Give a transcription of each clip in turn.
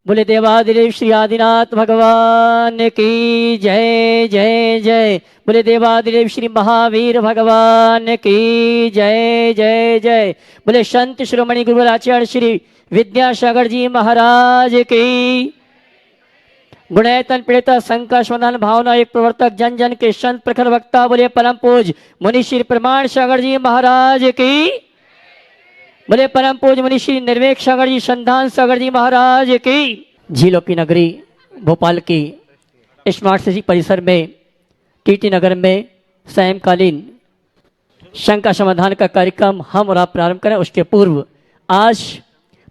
बोले देवादिदेव श्री आदिनाथ भगवान की जय जय जय। बोले देवादिदेव श्री महावीर भगवान की जय जय जय। बोले संत शिरोमणि गुरुवर आचार्य श्री विद्यासागर जी महाराज की। गुणैतन पीड़िता शंका समाधान भावना एक प्रवर्तक जन जन के संत प्रखर वक्ता बोले परम पूज मुनि श्री प्रमाण सागर जी महाराज की। बोले परम पूज मुनि श्री निर्वेक सागर जी संधान सागर जी महाराज की। झीलों की नगरी भोपाल की स्मार्ट सिटी परिसर में टीटी नगर में सायंकालीन शंका समाधान का कार्यक्रम हम और आप प्रारंभ करें। उसके पूर्व आज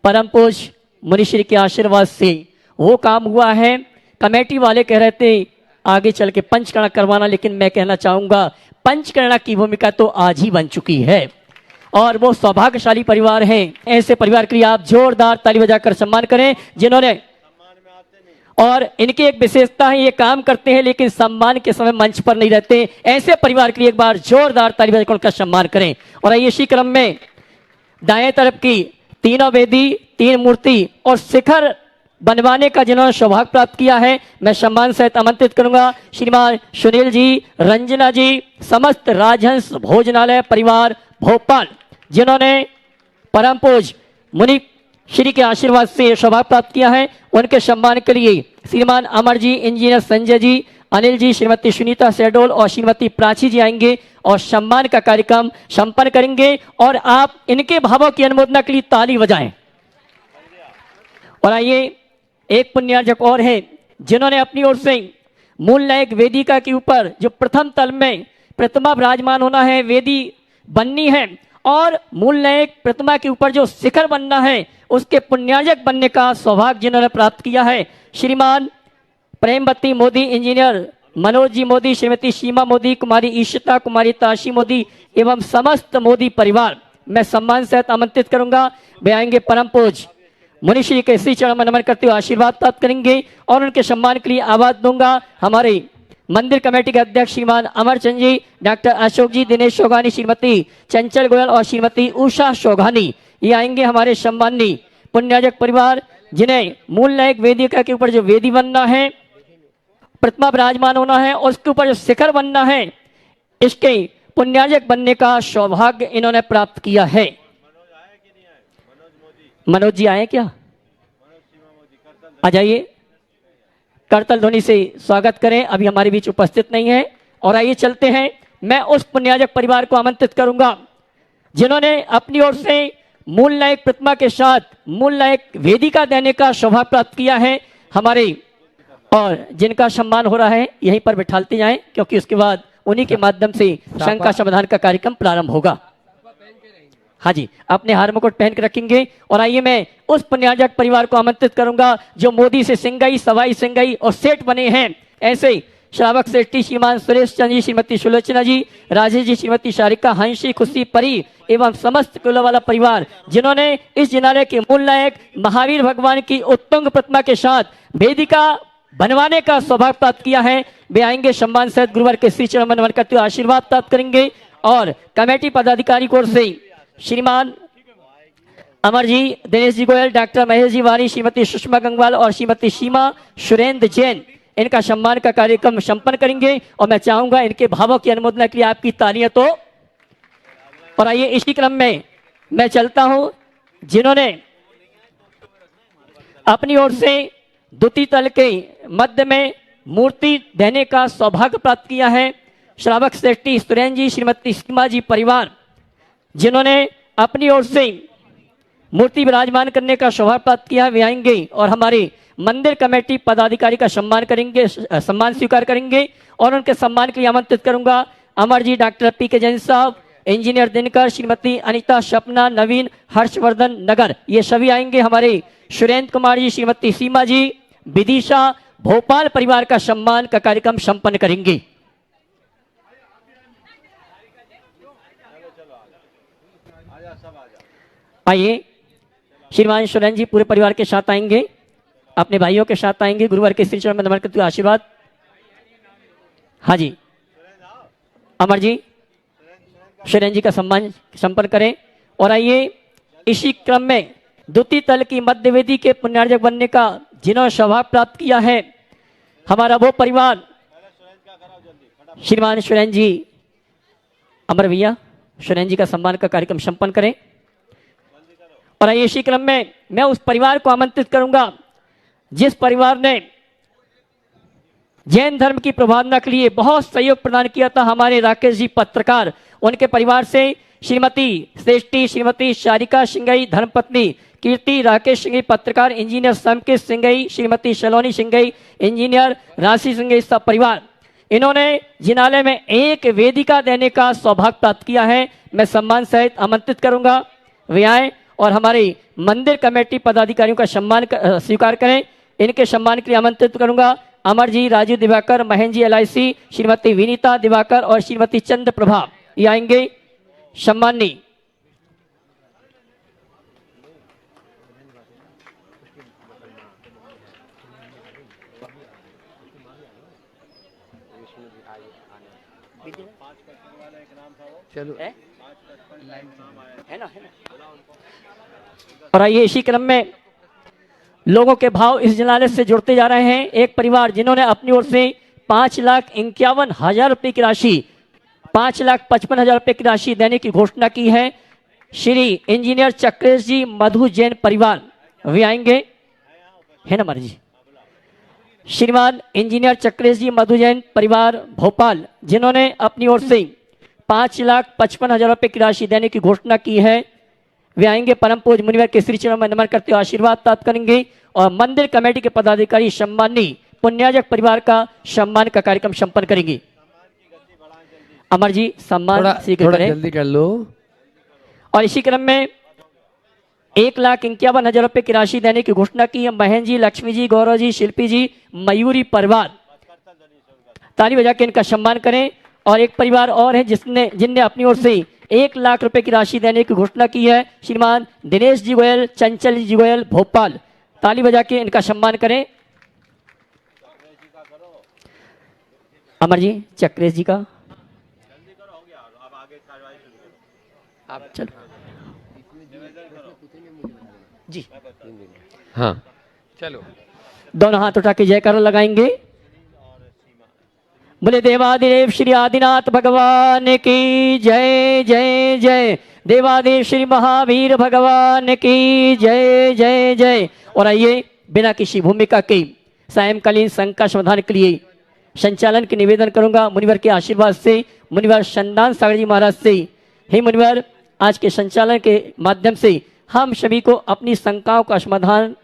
परम पूज मुनिश्री के आशीर्वाद से वो काम हुआ है। कमेटी वाले कह रहे थे आगे चल के पंचकर्णा करवाना, लेकिन मैं कहना चाहूंगा पंचकर्णा की भूमिका तो आज ही बन चुकी है और वो सौभाग्यशाली परिवार हैं। ऐसे परिवार के लिए आप जोरदार ताली बजाकर सम्मान करें जिन्होंने, और इनकी एक विशेषता है ये काम करते हैं लेकिन सम्मान के समय मंच पर नहीं रहते। ऐसे परिवार के लिए एक बार जोरदार ताली बजाकर उनका सम्मान करें। और इसी क्रम में दाएं तरफ की तीनों वेदी, तीन मूर्ति और शिखर बनवाने का जिन्होंने सौभाग्य प्राप्त किया है, मैं सम्मान सहित आमंत्रित करूंगा श्रीमान सुनील जी, रंजना जी, समस्त राजहंस भोजनालय परिवार भोपाल, जिन्होंने परम पूज मुनि श्री के आशीर्वाद से सौभाग्य प्राप्त किया है। उनके सम्मान के लिए श्रीमान अमर जी, इंजीनियर संजय जी, अनिल जी, श्रीमती सुनीता शेडोल और श्रीमती प्राची जी आएंगे और सम्मान का कार्यक्रम संपन्न करेंगे। और आप इनके भावों की अनुमोदना के लिए ताली बजाएं। और आइए एक पुण्यार्जक और है जिन्होंने अपनी ओर से मूल नायक वेदिका के ऊपर जो प्रथम तल में प्रतिमा विराजमान होना है, वेदी बननी है और मूल नायक प्रतिमा के ऊपर जो शिखर बनना है उसके पुण्यार्जक बनने का सौभाग्य जिन्होंने प्राप्त किया है, श्रीमान प्रेमवती मोदी, इंजीनियर मनोज जी मोदी, श्रीमती सीमा मोदी, कुमारी ईशिता, कुमारी ताशी मोदी एवं समस्त मोदी परिवार, मैं सम्मान सहित आमंत्रित करूंगा। वे आएंगे परम पूज मुनिश्री के श्री चरण में नमन करते हुए आशीर्वाद प्राप्त करेंगे और उनके सम्मान के लिए आवाज दूंगा हमारे मंदिर कमेटी के अध्यक्ष श्रीमान अमरचंद जी, डॉक्टर अशोक जी, दिनेश शोघानी, श्रीमती चंचल गोयल और श्रीमती उषा शोघानी, ये आएंगे हमारे सम्मानी पुण्यार्जक परिवार जिन्हें मूल नायक वेदिका के ऊपर जो वेदी बनना है, प्रतिमा विराजमान होना है और उसके ऊपर जो शिखर बनना है, इसके पुण्यार्जक बनने का सौभाग्य इन्होंने प्राप्त किया है। मनोज जी आए क्या? आ जाइए, करतल ध्वनि से स्वागत करें, अभी हमारे बीच उपस्थित नहीं है। और आइए चलते हैं, मैं उस पुण्यार्जक परिवार को आमंत्रित करूंगा जिन्होंने अपनी ओर से मूल नायक प्रतिमा के साथ मूल नायक वेदिका देने का सौभाग्य प्राप्त किया है हमारे, और जिनका सम्मान हो रहा है यहीं पर बिठालते जाएं क्योंकि उसके बाद उन्हीं के माध्यम से शंका समाधान का कार्यक्रम प्रारंभ होगा। हाँ जी, अपने हार मुकुट पहन के रखेंगे। और आइए मैं उस पुण्यार्जक परिवार को आमंत्रित करूंगा जो मोदी से सिंगाई, सवाई सिंगाई और सेठ बने हैं। ऐसे श्रावक सेठी श्रीमान सुरेश चंद जी, श्रीमती सुलोचना जी, राजेश जी, श्रीमती शारिका, हंसी, खुशी, परी एवं समस्त कुलवाला परिवार जिन्होंने इस जिनालय के मूल नायक महावीर भगवान की उत्तुंग प्रतिमा के साथ वेदिका बनवाने का सौभाग्य प्राप्त किया है, वे आएंगे सम्मान सहित गुरुवार के श्री चरण में नमन करते हुए आशीर्वाद प्राप्त करेंगे। और कमेटी पदाधिकारी की ओर से श्रीमान अमर जी, दिनेश जी गोयल, डॉक्टर महेश जी वारी, श्रीमती सुषमा गंगवाल और श्रीमती सीमा सुरेंद्र जैन, इनका सम्मान का कार्यक्रम संपन्न करेंगे। और मैं चाहूंगा इनके भावों की अनुमोदना के लिए आपकी तालियां तो। और आइए इसी क्रम में मैं चलता हूं जिन्होंने अपनी ओर से द्वितीय तल के मध्य में मूर्ति देने का सौभाग्य प्राप्त किया है, श्रावक सेठी सुरेंद्र जी, श्रीमती सीमा जी परिवार, जिन्होंने अपनी ओर से मूर्ति विराजमान करने का सौभाग्य प्राप्त किया, वे आएंगे और हमारे मंदिर कमेटी पदाधिकारी का सम्मान करेंगे, सम्मान स्वीकार करेंगे। और उनके सम्मान के लिए आमंत्रित करूंगा अमर जी, डॉक्टर पी के जैन साहब, इंजीनियर दिनकर, श्रीमती अनिता, सपना, नवीन, हर्षवर्धन नगर, ये सभी आएंगे। हमारे सुरेंद्र कुमार जी, श्रीमती सीमा जी, विदिशा भोपाल परिवार का सम्मान का कार्यक्रम संपन्न करेंगे। आइए श्रीमान सुरेंद्र जी पूरे परिवार के साथ आएंगे, अपने भाइयों के साथ आएंगे, गुरुवार के श्री चरण में नमन करते हुए आशीर्वाद। हाँ जी, अमर जी सुरेंद्र जी का सम्मान संपन्न करें। और आइए इसी क्रम में द्वितीय तल की मध्य वेदी के पुण्यार्जक बनने का जिन्होंने सौभाग्य प्राप्त किया है, हमारा वो परिवार, श्रीमान सुरेन जी, अमर भैया सुरेन जी का सम्मान का कार्यक्रम संपन्न करें। और आइए इसी क्रम में मैं उस परिवार को आमंत्रित करूंगा जिस परिवार ने जैन धर्म की प्रभावना के लिए बहुत सहयोग प्रदान किया था, हमारे राकेश जी पत्रकार, उनके परिवार से श्रीमती श्रेष्ठी, श्रीमती शारिका सिंगई धर्मपत्नी, कीर्ति राकेश सिंगई पत्रकार, इंजीनियर समकेश सिंगई, श्रीमती सलोनी सिंगई इंजीनियर, राशि सिंगई, सब परिवार, इन्होंने जिनालय में एक वेदिका देने का सौभाग्य प्राप्त किया है। मैं सम्मान सहित आमंत्रित करूंगा, वे आए और हमारे मंदिर कमेटी पदाधिकारियों का सम्मान स्वीकार करें। इनके सम्मान के लिए आमंत्रित करूंगा अमर जी, राजू दिवाकर, महेंद्र जी LIC, श्रीमती विनीता दिवाकर और श्रीमती चंद्र प्रभा, ये आएंगे सम्मानी। चलो है ना। और आइए इसी क्रम में लोगों के भाव इस जिनालय से जुड़ते जा रहे हैं। एक परिवार जिन्होंने अपनी ओर से 5,51,000 रुपए की राशि, 5,55,000 रुपए की राशि देने की घोषणा की है, श्री इंजीनियर चक्रेश जी मधु जैन परिवार, वे आएंगे, है ना जी। श्रीमान इंजीनियर चक्रेश जी मधु जैन परिवार भोपाल, जिन्होंने अपनी ओर से 5,55,000 रुपए की राशि देने की घोषणा की है, वे आएंगे। परम पूज्य मुनिवर के श्री चरणों में नमन करते हुए आशीर्वाद प्राप्त करेंगे और मंदिर कमेटी के पदाधिकारी सम्मानी पुण्याजक परिवार का सम्मान का कार्यक्रम संपन्न करेंगे। अमर जी सम्मान थोड़ा जल्दी कर लो। और इसी क्रम में 1,51,000 रुपए की राशि देने की घोषणा की है महेंद्र जी, लक्ष्मी जी, गौरव जी, शिल्पी जी, मयूरी परिवार, ताली बजा के इनका सम्मान करें। और एक परिवार और है जिनने अपनी ओर से 1,00,000 रुपए की राशि देने की घोषणा की है, श्रीमान दिनेश जी गोयल, चंचल जी गोयल भोपाल, ताली बजा के इनका सम्मान करें। अमर जी चक्रेश जी का आप चलो जी, हाँ चलो दोनों हाथ उठा के जयकारा लगाएंगे। बोले देवादिदेव श्री आदिनाथ भगवान की जय जय जय, देवादेव श्री महावीर भगवान की जय जय जय। और आइए बिना किसी भूमिका के सायंकालीन संघ का समाधान के लिए संचालन के निवेदन करूंगा मुनिवर के आशीर्वाद से, मुनिवर चंदन सागर जी महाराज से। हे मुनिवर, आज के संचालन के माध्यम से हम सभी को अपनी शंकाओं का समाधान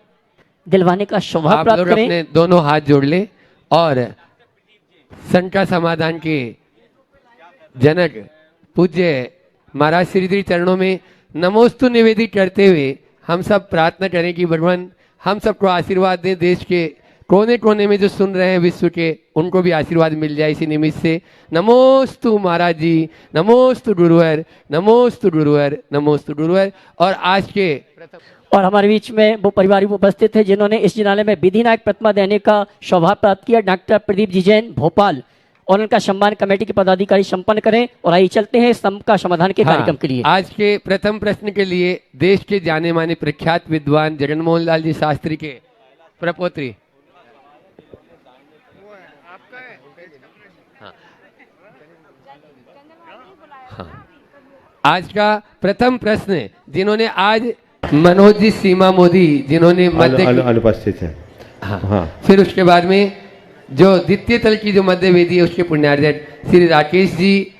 दिलवाने का सौभाग्य प्राप्त करें। अपने दोनों हाथ जोड़ ले और शंका समाधान के जनक पूज्य महाराज श्री चरणों में नमोस्तु निवेदित करते हुए हम सब प्रार्थना करें कि भगवान हम सबको आशीर्वाद दें। देश के कोने कोने में जो सुन रहे हैं विश्व के, उनको भी आशीर्वाद मिल जाए इसी निमित्त से। नमोस्तु महाराज जी, नमोस्तु गुरुवर, नमोस्तु गुरुवर, नमोस्तु गुरुवर। और आज के और हमारे बीच में वो परिवार भी उपस्थित है जिन्होंने इस जिनालय में विधि नायक प्रतिमा देने का सौभाग्य प्राप्त किया, डॉक्टर प्रदीप जी जैन भोपाल, और उनका सम्मान कमेटी के पदाधिकारी संपन्न करें। और आइए चलते हैं स्तंभ का समाधान के कार्यक्रम के लिए। आज के प्रथम प्रश्न के लिए देश के जाने माने प्रख्यात विद्वान जगनमोहन लाल जी शास्त्री के प्रपोत्री आज का प्रथम प्रश्न जिन्होंने आज मनोज जी सीमा मोदी जिन्होंने मध्य अनुपस्थित है। हाँ। फिर उसके बाद में जो द्वितीय तल की जो मध्य वेदी है उसके पुण्यार्जन श्री राकेश जी,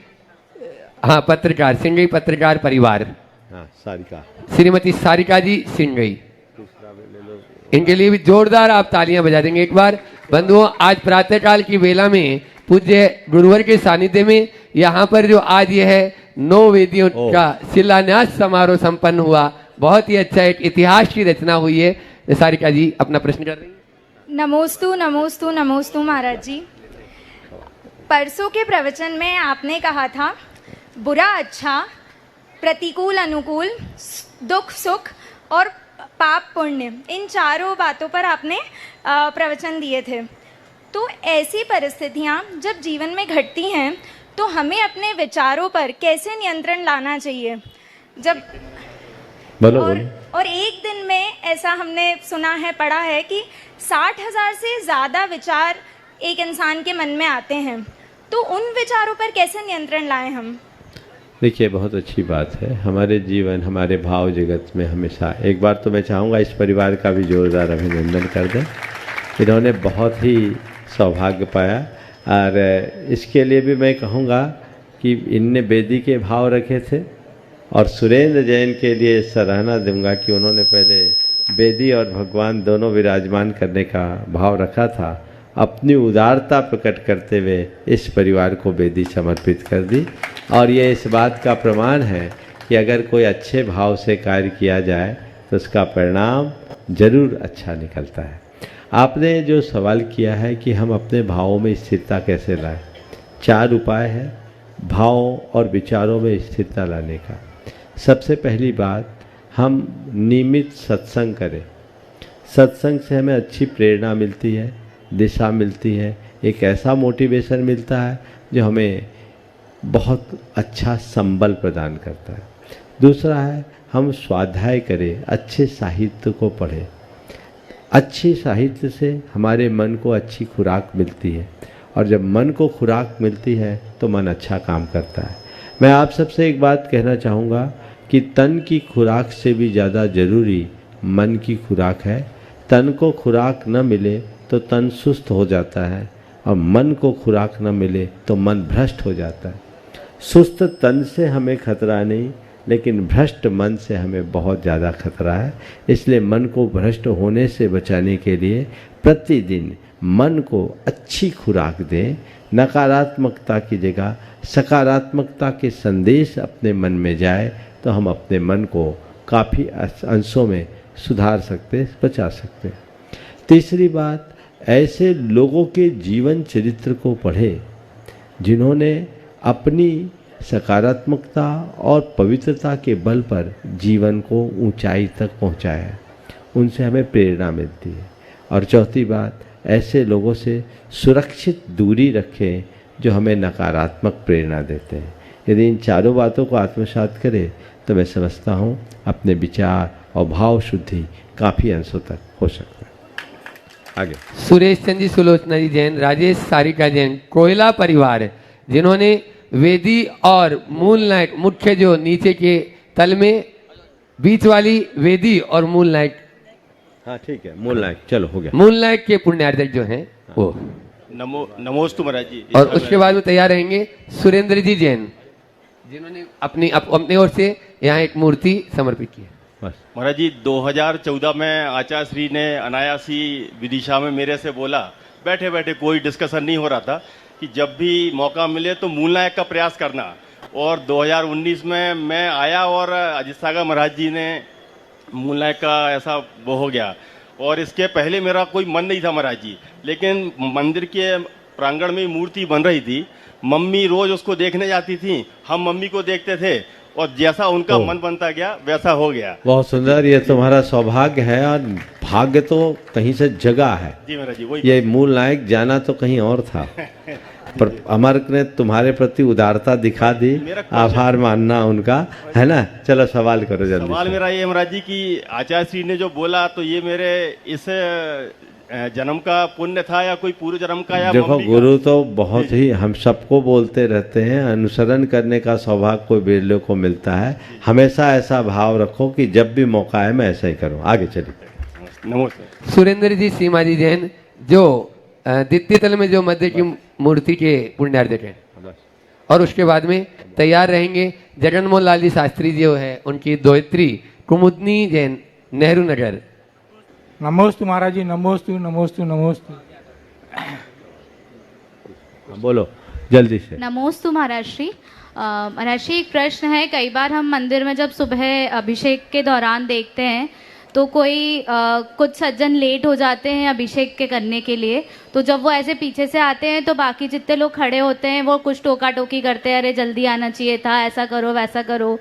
हाँ पत्रकार सिंगई पत्रकार परिवार, हाँ सारिका, श्रीमती सारिका जी सिंगई, इनके लिए भी जोरदार आप तालियां बजा देंगे एक बार। बंधुओं, आज प्रातःकाल की वेला में पूज्य गुरुवर के सानिध्य में यहाँ पर जो आज यह है 9 वेदियों का शिलान्यास समारोह संपन्न हुआ। बहुत ही अच्छा एक इतिहास की रचना हुई है। सारिका जी अपना प्रश्न कर रही हैं। नमोस्तु नमोस्तु नमोस्तु महाराज जी, परसों के प्रवचन में आपने कहा था बुरा अच्छा, प्रतिकूल अनुकूल, दुख सुख और पाप पुण्य, इन चारों बातों पर आपने प्रवचन दिए थे। तो ऐसी परिस्थितियां जब जीवन में घटती हैं तो हमें अपने विचारों पर कैसे नियंत्रण लाना चाहिए? बोलो और, बोलो। और एक दिन में ऐसा हमने सुना है, पढ़ा है कि 60,000 से ज़्यादा विचार एक इंसान के मन में आते हैं, तो उन विचारों पर कैसे नियंत्रण लाएं हम? देखिए, बहुत अच्छी बात है। हमारे जीवन, हमारे भाव जगत में हमेशा, एक बार तो मैं चाहूँगा इस परिवार का भी जोरदार अभिनंदन कर दें। इन्होंने बहुत ही सौभाग्य पाया, और इसके लिए भी मैं कहूँगा कि इनने बेदी के भाव रखे थे, और सुरेंद्र जैन के लिए सराहना दूंगा कि उन्होंने पहले बेदी और भगवान दोनों विराजमान करने का भाव रखा था। अपनी उदारता प्रकट करते हुए इस परिवार को बेदी समर्पित कर दी, और ये इस बात का प्रमाण है कि अगर कोई अच्छे भाव से कार्य किया जाए तो उसका परिणाम जरूर अच्छा निकलता है। आपने जो सवाल किया है कि हम अपने भावों में स्थिरता कैसे लाएं, 4 उपाय है भाव और विचारों में स्थिरता लाने का। सबसे पहली बात, हम नियमित सत्संग करें। सत्संग से हमें अच्छी प्रेरणा मिलती है, दिशा मिलती है, एक ऐसा मोटिवेशन मिलता है जो हमें बहुत अच्छा संबल प्रदान करता है। दूसरा है, हम स्वाध्याय करें, अच्छे साहित्य को पढ़ें। अच्छी साहित्य से हमारे मन को अच्छी खुराक मिलती है, और जब मन को खुराक मिलती है तो मन अच्छा काम करता है। मैं आप सबसे एक बात कहना चाहूँगा कि तन की खुराक से भी ज़्यादा ज़रूरी मन की खुराक है। तन को खुराक न मिले तो तन सुस्त हो जाता है, और मन को खुराक न मिले तो मन भ्रष्ट हो जाता है। सुस्त तन से हमें खतरा नहीं, लेकिन भ्रष्ट मन से हमें बहुत ज़्यादा खतरा है। इसलिए मन को भ्रष्ट होने से बचाने के लिए प्रतिदिन मन को अच्छी खुराक दें। नकारात्मकता की जगह सकारात्मकता के संदेश अपने मन में जाए तो हम अपने मन को काफ़ी अंशों में सुधार सकते, बचा सकते। तीसरी बात, ऐसे लोगों के जीवन चरित्र को पढ़ें जिन्होंने अपनी सकारात्मकता और पवित्रता के बल पर जीवन को ऊंचाई तक पहुंचाया है, उनसे हमें प्रेरणा मिलती है। और चौथी बात, ऐसे लोगों से सुरक्षित दूरी रखें जो हमें नकारात्मक प्रेरणा देते हैं। यदि इन चारों बातों को आत्मसात करें तो मैं समझता हूँ अपने विचार और भाव शुद्धि काफ़ी अंशों तक हो सकता है। आगे सुरेश चंद जी, सुलोचना जी जैन, राजेश सारिका जैन, कोयला परिवार, जिन्होंने वेदी और मूल नाइट, मुख्य जो नीचे के तल में बीच वाली वेदी और मूल नाइट, हाँ ठीक है, मूल नायक, चलो हो गया। मूल नाइट के पुण्यार्जक जो हैं वो, नमोस्तु महाराज जी। और उसके बाद में तैयार रहेंगे सुरेंद्र जी जैन, जिन्होंने अपनी ओर से यहाँ एक मूर्ति समर्पित की है। बस महाराज जी, 2014 में आचार्य श्री ने अनायासी विदिशा में मेरे से बोला, बैठे बैठे कोई डिस्कशन नहीं हो रहा था, कि जब भी मौका मिले तो मूल नायक का प्रयास करना। और 2019 में मैं आया और अजित सागर महाराज जी ने मूल नायक का ऐसा वो हो गया। और इसके पहले मेरा कोई मन नहीं था महाराज जी, लेकिन मंदिर के प्रांगण में मूर्ति बन रही थी, मम्मी रोज उसको देखने जाती थी, हम मम्मी को देखते थे, और जैसा उनका मन बनता गया वैसा हो गया। बहुत सुंदर, ये तुम्हारा सौभाग्य है, और भाग्य तो कहीं से जगा है। जी महाराज जी, वही ये मूल नायक जाना तो कहीं और था, पर अमर ने तुम्हारे प्रति उदारता दिखा दी, आभार मानना उनका, है ना। चलो सवाल करो जल्दी। सवाल मेरा ये महाराज जी कि आचार्य श्री ने जो बोला, तो ये मेरे इस जन्म का पुण्य था या कोई पूर्व जन्म का, या देखो, मम्मी का? गुरु तो बहुत ही हम सबको बोलते रहते हैं, अनुसरण करने का सौभाग्य कोई बिरले को मिलता है। हमेशा ऐसा भाव रखो कि जब भी मौका है मैं ऐसा ही करूँ। आगे चलिए। नमस्ते। सुरेंद्र जी सीमा जी जैन, जो द्वितीय तल में जो मध्य की मूर्ति के पुण्यार्जक हैं, और उसके बाद में तैयार रहेंगे जगनमोहन लाल जी शास्त्री जी जो है, उनकी दोहित्री कुमुदनी जैन, नेहरू नगर। नमोस्तु महाराज जी, नमोस्तु नमोस्तु नमोस्तु। बोलो जल्दी से। नमोस्तु महाराज श्री। महाराज श्री, एक प्रश्न है। कई बार हम मंदिर में जब सुबह अभिषेक के दौरान देखते हैं तो कोई कुछ सज्जन लेट हो जाते हैं अभिषेक के करने के लिए, तो जब वो ऐसे पीछे से आते हैं तो बाकी जितने लोग खड़े होते हैं वो कुछ टोका टोकी करते हैं, अरे जल्दी आना चाहिए था, ऐसा करो वैसा करो।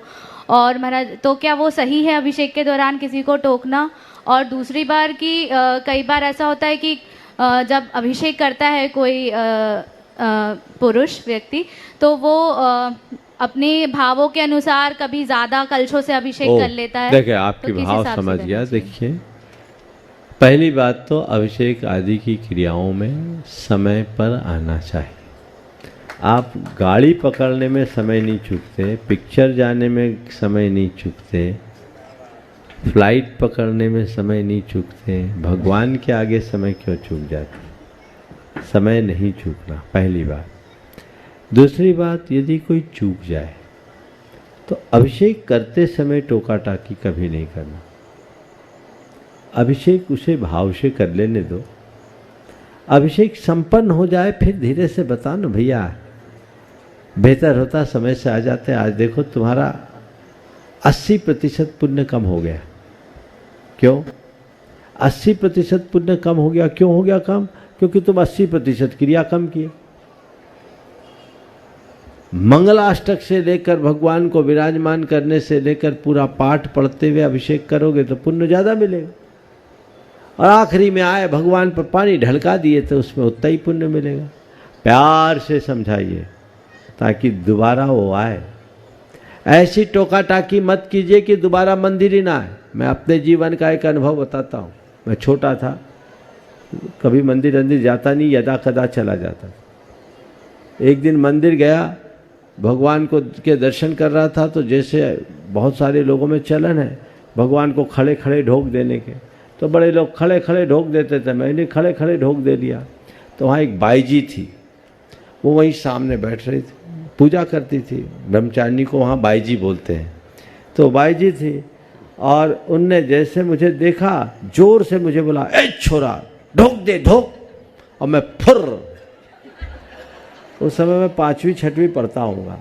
और महाराज, तो क्या वो सही है अभिषेक के दौरान किसी को टोकना? और दूसरी बार कि कई बार ऐसा होता है कि जब अभिषेक करता है कोई पुरुष व्यक्ति, तो वो अपने भावों के अनुसार कभी ज्यादा कलशों से अभिषेक ओ, कर लेता है। देखिए आपकी तो किस भाव हिसाब से समझ करना गया। चाहिए? देखिए, पहली बात तो अभिषेक आदि की क्रियाओं में समय पर आना चाहिए। आप गाड़ी पकड़ने में समय नहीं चूकते, पिक्चर जाने में समय नहीं चूकते, फ्लाइट पकड़ने में समय नहीं चूकते, भगवान के आगे समय क्यों चूक जाते? समय नहीं चूकना, पहली बात। दूसरी बात, यदि कोई चूक जाए तो अभिषेक करते समय टोका टाकी कभी नहीं करना। अभिषेक उसे भाव से कर लेने दो। अभिषेक संपन्न हो जाए फिर धीरे से बता ना भैया, बेहतर होता समय से आ जाते। आज देखो तुम्हारा 80% पुण्य कम हो गया। क्यों 80% पुण्य कम हो गया? क्यों हो गया कम? क्योंकि तुम 80% क्रिया कम किए। मंगलाष्टक से लेकर भगवान को विराजमान करने से लेकर पूरा पाठ पढ़ते हुए अभिषेक करोगे तो पुण्य ज़्यादा मिलेगा, और आखिरी में आए भगवान पर पानी ढलका दिए तो उसमें उतना ही पुण्य मिलेगा। प्यार से समझाइए ताकि दोबारा वो आए। ऐसी टोका टाकी मत कीजिए कि दोबारा मंदिर ही ना आए। मैं अपने जीवन का एक अनुभव बताता हूँ। मैं छोटा था, कभी मंदिर जाता नहीं, यदा कदा चला जाता। एक दिन मंदिर गया, भगवान को के दर्शन कर रहा था, तो जैसे बहुत सारे लोगों में चलन है भगवान को खड़े खड़े ढोक देने के, तो बड़े लोग खड़े खड़े ढोक देते थे, मैंने खड़े खड़े ढोक दे दिया। तो वहाँ एक बाई जी थी, वो वहीं सामने बैठ रही थी, पूजा करती थी। ब्रह्मचारिणी को वहाँ बाई जी बोलते हैं। तो बाई जी थी, और उनने जैसे मुझे देखा जोर से मुझे बोला, ए छोरा ढोक दे ढोक। और मैं फुर्र, उस समय मैं 5वीं 6वीं पढ़ता हूँगा।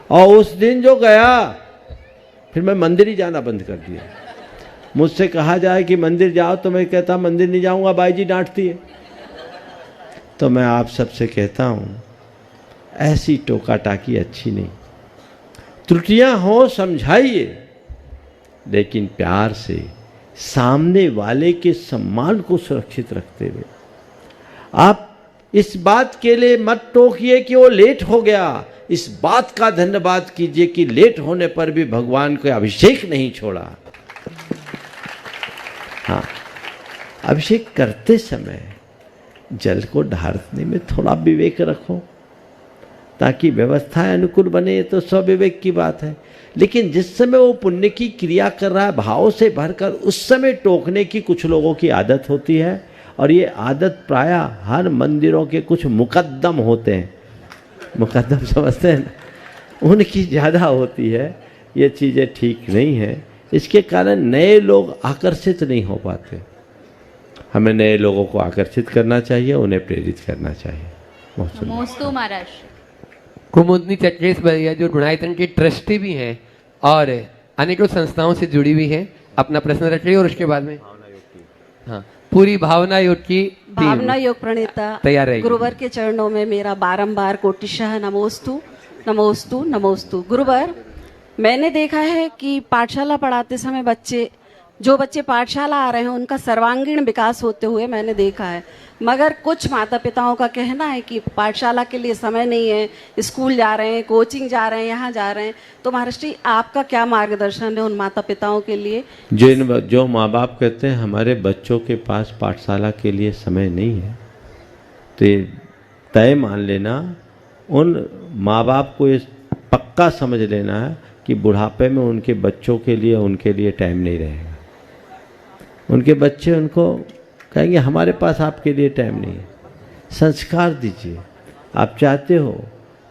और उस दिन जो गया, फिर मैं मंदिर ही जाना बंद कर दिया। मुझसे कहा जाए कि मंदिर जाओ तो मैं कहता मंदिर नहीं जाऊँगा, बाई जी डांटती है। तो मैं आप सबसे कहता हूँ, ऐसी टोका टाकी अच्छी नहीं। त्रुटियां हो समझाइए, लेकिन प्यार से, सामने वाले के सम्मान को सुरक्षित रखते हुए। आप इस बात के लिए मत टोकिए कि वो लेट हो गया, इस बात का धन्यवाद कीजिए कि लेट होने पर भी भगवान को अभिषेक नहीं छोड़ा। हाँ, अभिषेक करते समय जल को ढारने में थोड़ा विवेक रखो ताकि व्यवस्थाएं अनुकूल बने। ये तो स्वाविवेक की बात है। लेकिन जिस समय वो पुण्य की क्रिया कर रहा है भाव से भरकर, उस समय टोकने की कुछ लोगों की आदत होती है, और ये आदत प्रायः हर मंदिरों के कुछ मुकद्दम होते हैं, मुकद्दम समझते हैं ना, उनकी ज़्यादा होती है। ये चीज़ें ठीक नहीं हैं। इसके कारण नए लोग आकर्षित नहीं हो पाते। हमें नए लोगों को आकर्षित करना चाहिए, उन्हें प्रेरित करना चाहिए। नमोस्तु महाराज। कुमुदनी चटकेश भैया जो गुणायतन के ट्रस्टी भी हैं और अनेकों संस्थाओं से जुड़ी हुई हैं, अपना प्रश्न रखिए और उसके बाद में हाँ पूरी भावना योग की भावना योग प्रणेता तैयार रहेगी। गुरुवर के चरणों में मेरा बारंबार कोटिशः नमोस्तु नमोस्तु नमोस्तु। गुरुवर, मैंने देखा है कि पाठशाला पढ़ाते समय जो बच्चे पाठशाला आ रहे हैं उनका सर्वांगीण विकास होते हुए मैंने देखा है, मगर कुछ माता पिताओं का कहना है कि पाठशाला के लिए समय नहीं है, स्कूल जा रहे हैं, कोचिंग जा रहे हैं, यहाँ जा रहे हैं। तो महाराज जी, आपका क्या मार्गदर्शन है उन माता पिताओं के लिए? जो माँ बाप कहते हैं हमारे बच्चों के पास पाठशाला के लिए समय नहीं है, तो ये तय मान लेना, उन माँ बाप को ये पक्का समझ लेना है कि बुढ़ापे में उनके बच्चों के लिए टाइम नहीं रहेगा। उनके बच्चे उनको कहेंगे हमारे पास आपके लिए टाइम नहीं है। संस्कार दीजिए। आप चाहते हो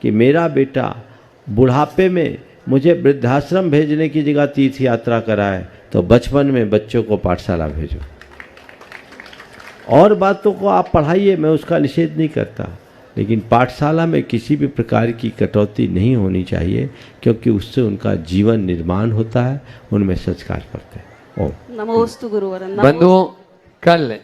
कि मेरा बेटा बुढ़ापे में मुझे वृद्धाश्रम भेजने की जगह तीर्थ यात्रा कराए, तो बचपन में बच्चों को पाठशाला भेजो। और बातों को आप पढ़ाइए, मैं उसका निषेध नहीं करता, लेकिन पाठशाला में किसी भी प्रकार की कटौती नहीं होनी चाहिए, क्योंकि उससे उनका जीवन निर्माण होता है, उनमें संस्कार पड़ते हैं। नमोस्तु गुरुवर। बंधुओं, कल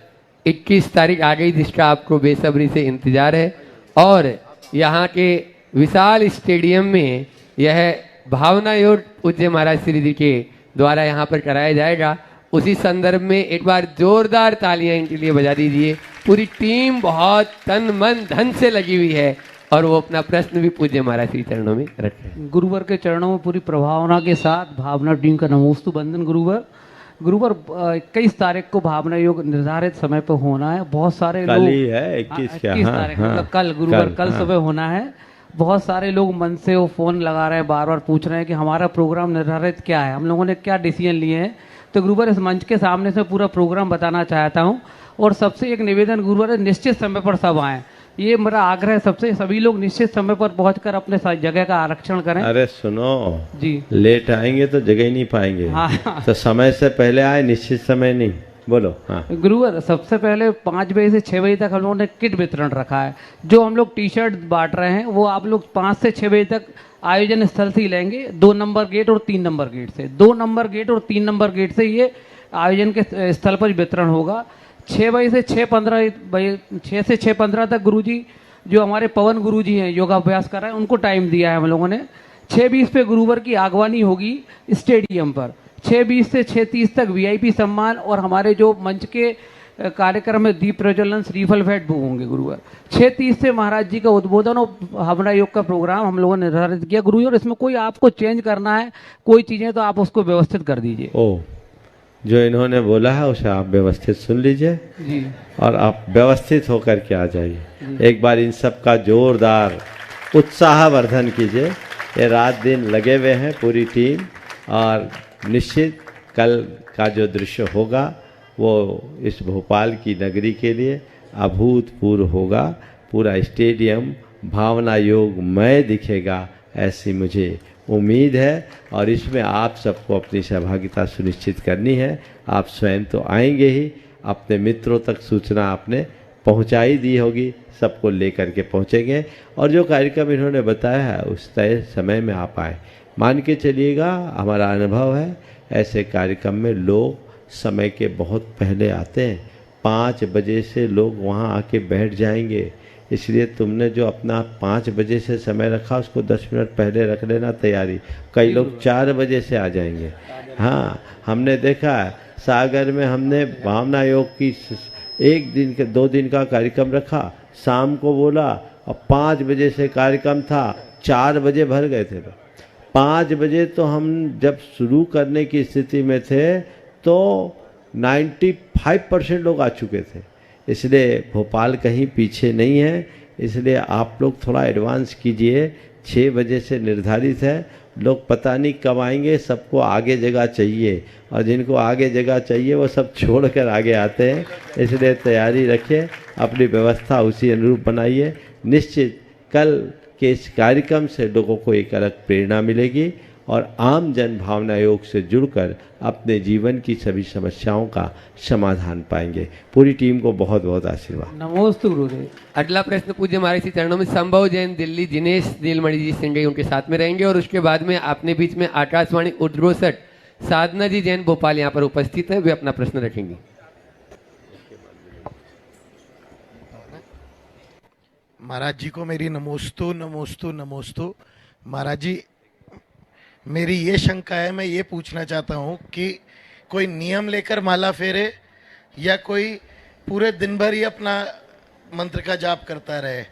21 तारीख आ गई जिसका आपको बेसब्री से इंतजार है, और यहाँ के विशाल स्टेडियम में यह भावना योग पूज्य महाराज श्री जी के द्वारा यहाँ पर कराया जाएगा। उसी संदर्भ में एक बार जोरदार तालियां इनके लिए बजा दीजिए। पूरी टीम बहुत तन मन धन से लगी हुई है और वो अपना प्रश्न भी पूज्य महाराज श्री चरणों में रखें। गुरुवर के चरणों में पूरी प्रभावना के साथ भावना टीम का नमोस्तु बंदन। गुरुवर 21 तारीख को भावना योग निर्धारित समय पर होना है। बहुत सारे कल लोग ही है 21 क्या? 21 हाँ, तारीख हाँ, मतलब कल गुरुवर कल हाँ। सुबह होना है। बहुत सारे लोग मन से वो फोन लगा रहे हैं, बार बार पूछ रहे हैं कि हमारा प्रोग्राम निर्धारित क्या है, हम लोगों ने क्या डिसीजन लिए हैं। तो गुरुवर इस मंच के सामने से पूरा प्रोग्राम बताना चाहता हूँ। और सबसे एक निवेदन गुरुवर, निश्चित समय पर सब आएँ, ये मेरा आग्रह है सबसे। सभी लोग निश्चित समय पर पहुंचकर अपने जगह का आरक्षण करें। अरे सुनो जी, लेट आएंगे तो जगह ही नहीं पाएंगे। हाँ। तो समय से पहले आए, निश्चित समय नहीं। बोलो। हाँ गुरुवर, सबसे पहले 5 बजे से 6 बजे तक हम लोगों ने किट वितरण रखा है। जो हम लोग टी शर्ट बांट रहे हैं वो आप लोग 5 से 6 बजे तक आयोजन स्थल से ही लेंगे। 2 नंबर गेट और 3 नंबर गेट से, 2 नंबर गेट और 3 नंबर गेट से ये आयोजन के स्थल पर वितरण होगा। 6 बजे से 6 से 6:15 तक गुरुजी, जो हमारे पवन गुरुजी हैं योगाभ्यास कर रहे हैं, उनको टाइम दिया है हम लोगों ने। 6:20 पे गुरुवर की आगवानी होगी स्टेडियम पर। 6:20 से 6:30 तक वीआईपी सम्मान और हमारे जो मंच के कार्यक्रम में दीप प्रज्वलन, श्रीफल भेंट भोग होंगे गुरुवर। 6:30 से महाराज जी का उद्बोधन और भावना योग का प्रोग्राम हम लोगों ने निर्धारित किया गुरुजी। और इसमें कोई आपको चेंज करना है कोई चीजें तो आप उसको व्यवस्थित कर दीजिए। ओ, जो इन्होंने बोला है उसे आप व्यवस्थित सुन लीजिए जी, और आप व्यवस्थित होकर के आ जाइए। एक बार इन सब का जोरदार उत्साहवर्धन कीजिए। ये रात दिन लगे हुए हैं पूरी टीम, और निश्चित कल का जो दृश्य होगा वो इस भोपाल की नगरी के लिए अभूतपूर्व होगा। पूरा स्टेडियम भावना योगमय दिखेगा, ऐसी मुझे उम्मीद है। और इसमें आप सबको अपनी सहभागिता सुनिश्चित करनी है। आप स्वयं तो आएंगे ही, अपने मित्रों तक सूचना आपने पहुंचाई दी होगी, सबको लेकर के पहुंचेंगे। और जो कार्यक्रम इन्होंने बताया है उस तय समय में आप आए। मान के चलिएगा, हमारा अनुभव है ऐसे कार्यक्रम में लोग समय के बहुत पहले आते हैं। 5 बजे से लोग वहाँ आके बैठ जाएंगे। इसलिए तुमने जो अपना 5 बजे से समय रखा उसको 10 मिनट पहले रख लेना तैयारी। कई लोग 4 बजे से आ जाएंगे। हाँ, हमने देखा है सागर में हमने भावना योग की 2 दिन का कार्यक्रम रखा, शाम को बोला और 5 बजे से कार्यक्रम था, 4 बजे भर गए थे। 5 बजे तो हम जब शुरू करने की स्थिति में थे तो 95% लोग आ चुके थे। इसलिए भोपाल कहीं पीछे नहीं है। इसलिए आप लोग थोड़ा एडवांस कीजिए। 6 बजे से निर्धारित है, लोग पता नहीं कब आएंगे। सबको आगे जगह चाहिए, और जिनको आगे जगह चाहिए वो सब छोड़कर आगे आते हैं। इसलिए तैयारी रखिए, अपनी व्यवस्था उसी अनुरूप बनाइए। निश्चित कल के इस कार्यक्रम से लोगों को एक अलग प्रेरणा मिलेगी और आम जन भावना योग से जुड़कर अपने जीवन की सभी समस्याओं का समाधान पाएंगे। पूरी टीम को बहुत बहुत आशीर्वाद। नमोस्तु गुरुदेव। अगला प्रश्न पूज्य महाराज श्री चरणों में संभव जैन दिल्ली, जिनेश नीलमणि जी सिंगई उनके साथ में रहेंगे। और उसके बाद में अपने बीच में आकाशवाणी उद्रोसठ साधना जी जैन भोपाल यहाँ पर उपस्थित है, वे अपना प्रश्न रखेंगी। महाराज जी को मेरी नमोस्तु नमोस्तु नमोस्तु। महाराज जी, मेरी ये शंका है, मैं ये पूछना चाहता हूँ कि कोई नियम लेकर माला फेरे या कोई पूरे दिन भर ही अपना मंत्र का जाप करता रहे,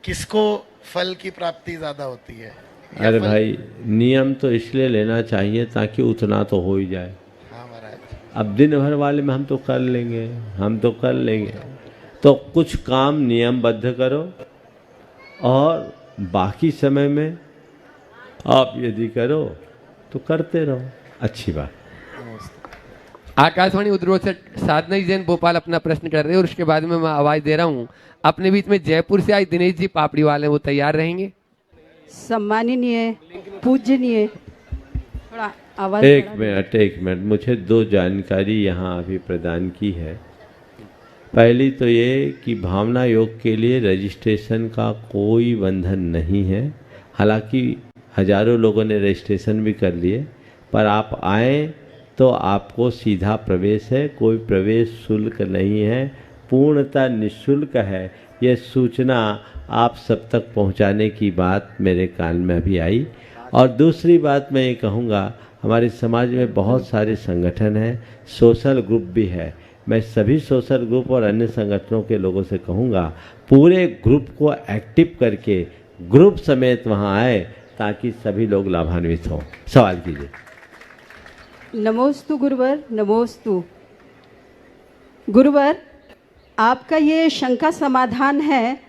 किसको फल की प्राप्ति ज़्यादा होती है? अरे भाई, नियम तो इसलिए लेना चाहिए ताकि उतना तो हो ही जाए। हाँ महाराज। अब दिन भर वाले में हम तो कर लेंगे, तो कुछ काम नियमबद्ध करो और बाकी समय में आप यदि करो तो करते रहो। अच्छी बात। आकाशवाणी उद्रोसठ साधना जी जैन भोपाल अपना प्रश्न कर रहे हैं। और उसके बाद में मैं आवाज दे रहा हूँ, अपने बीच में जयपुर से आए दिनेश जी पापड़ी वाले, वो तैयार रहेंगे। सम्माननीय पूजनीय, थोड़ा आवाज एक मिनट, मुझे 2 जानकारी यहाँ अभी प्रदान की है। पहली तो ये कि भावना योग के लिए रजिस्ट्रेशन का कोई बंधन नहीं है। हालांकि हजारों लोगों ने रजिस्ट्रेशन भी कर लिए, पर आप आए तो आपको सीधा प्रवेश है, कोई प्रवेश शुल्क नहीं है, पूर्णतः निःशुल्क है। ये सूचना आप सब तक पहुंचाने की बात मेरे कान में अभी आई। और दूसरी बात मैं ये कहूँगा, हमारे समाज में बहुत सारे संगठन हैं, सोशल ग्रुप भी है। मैं सभी सोशल ग्रुप और अन्य संगठनों के लोगों से कहूँगा, पूरे ग्रुप को एक्टिव करके ग्रुप समेत वहाँ आए ताकि सभी लोग लाभान्वित हों। सवाल कीजिए। नमोस्तु गुरुवर, नमोस्तु गुरुवर। आपका ये शंका समाधान है,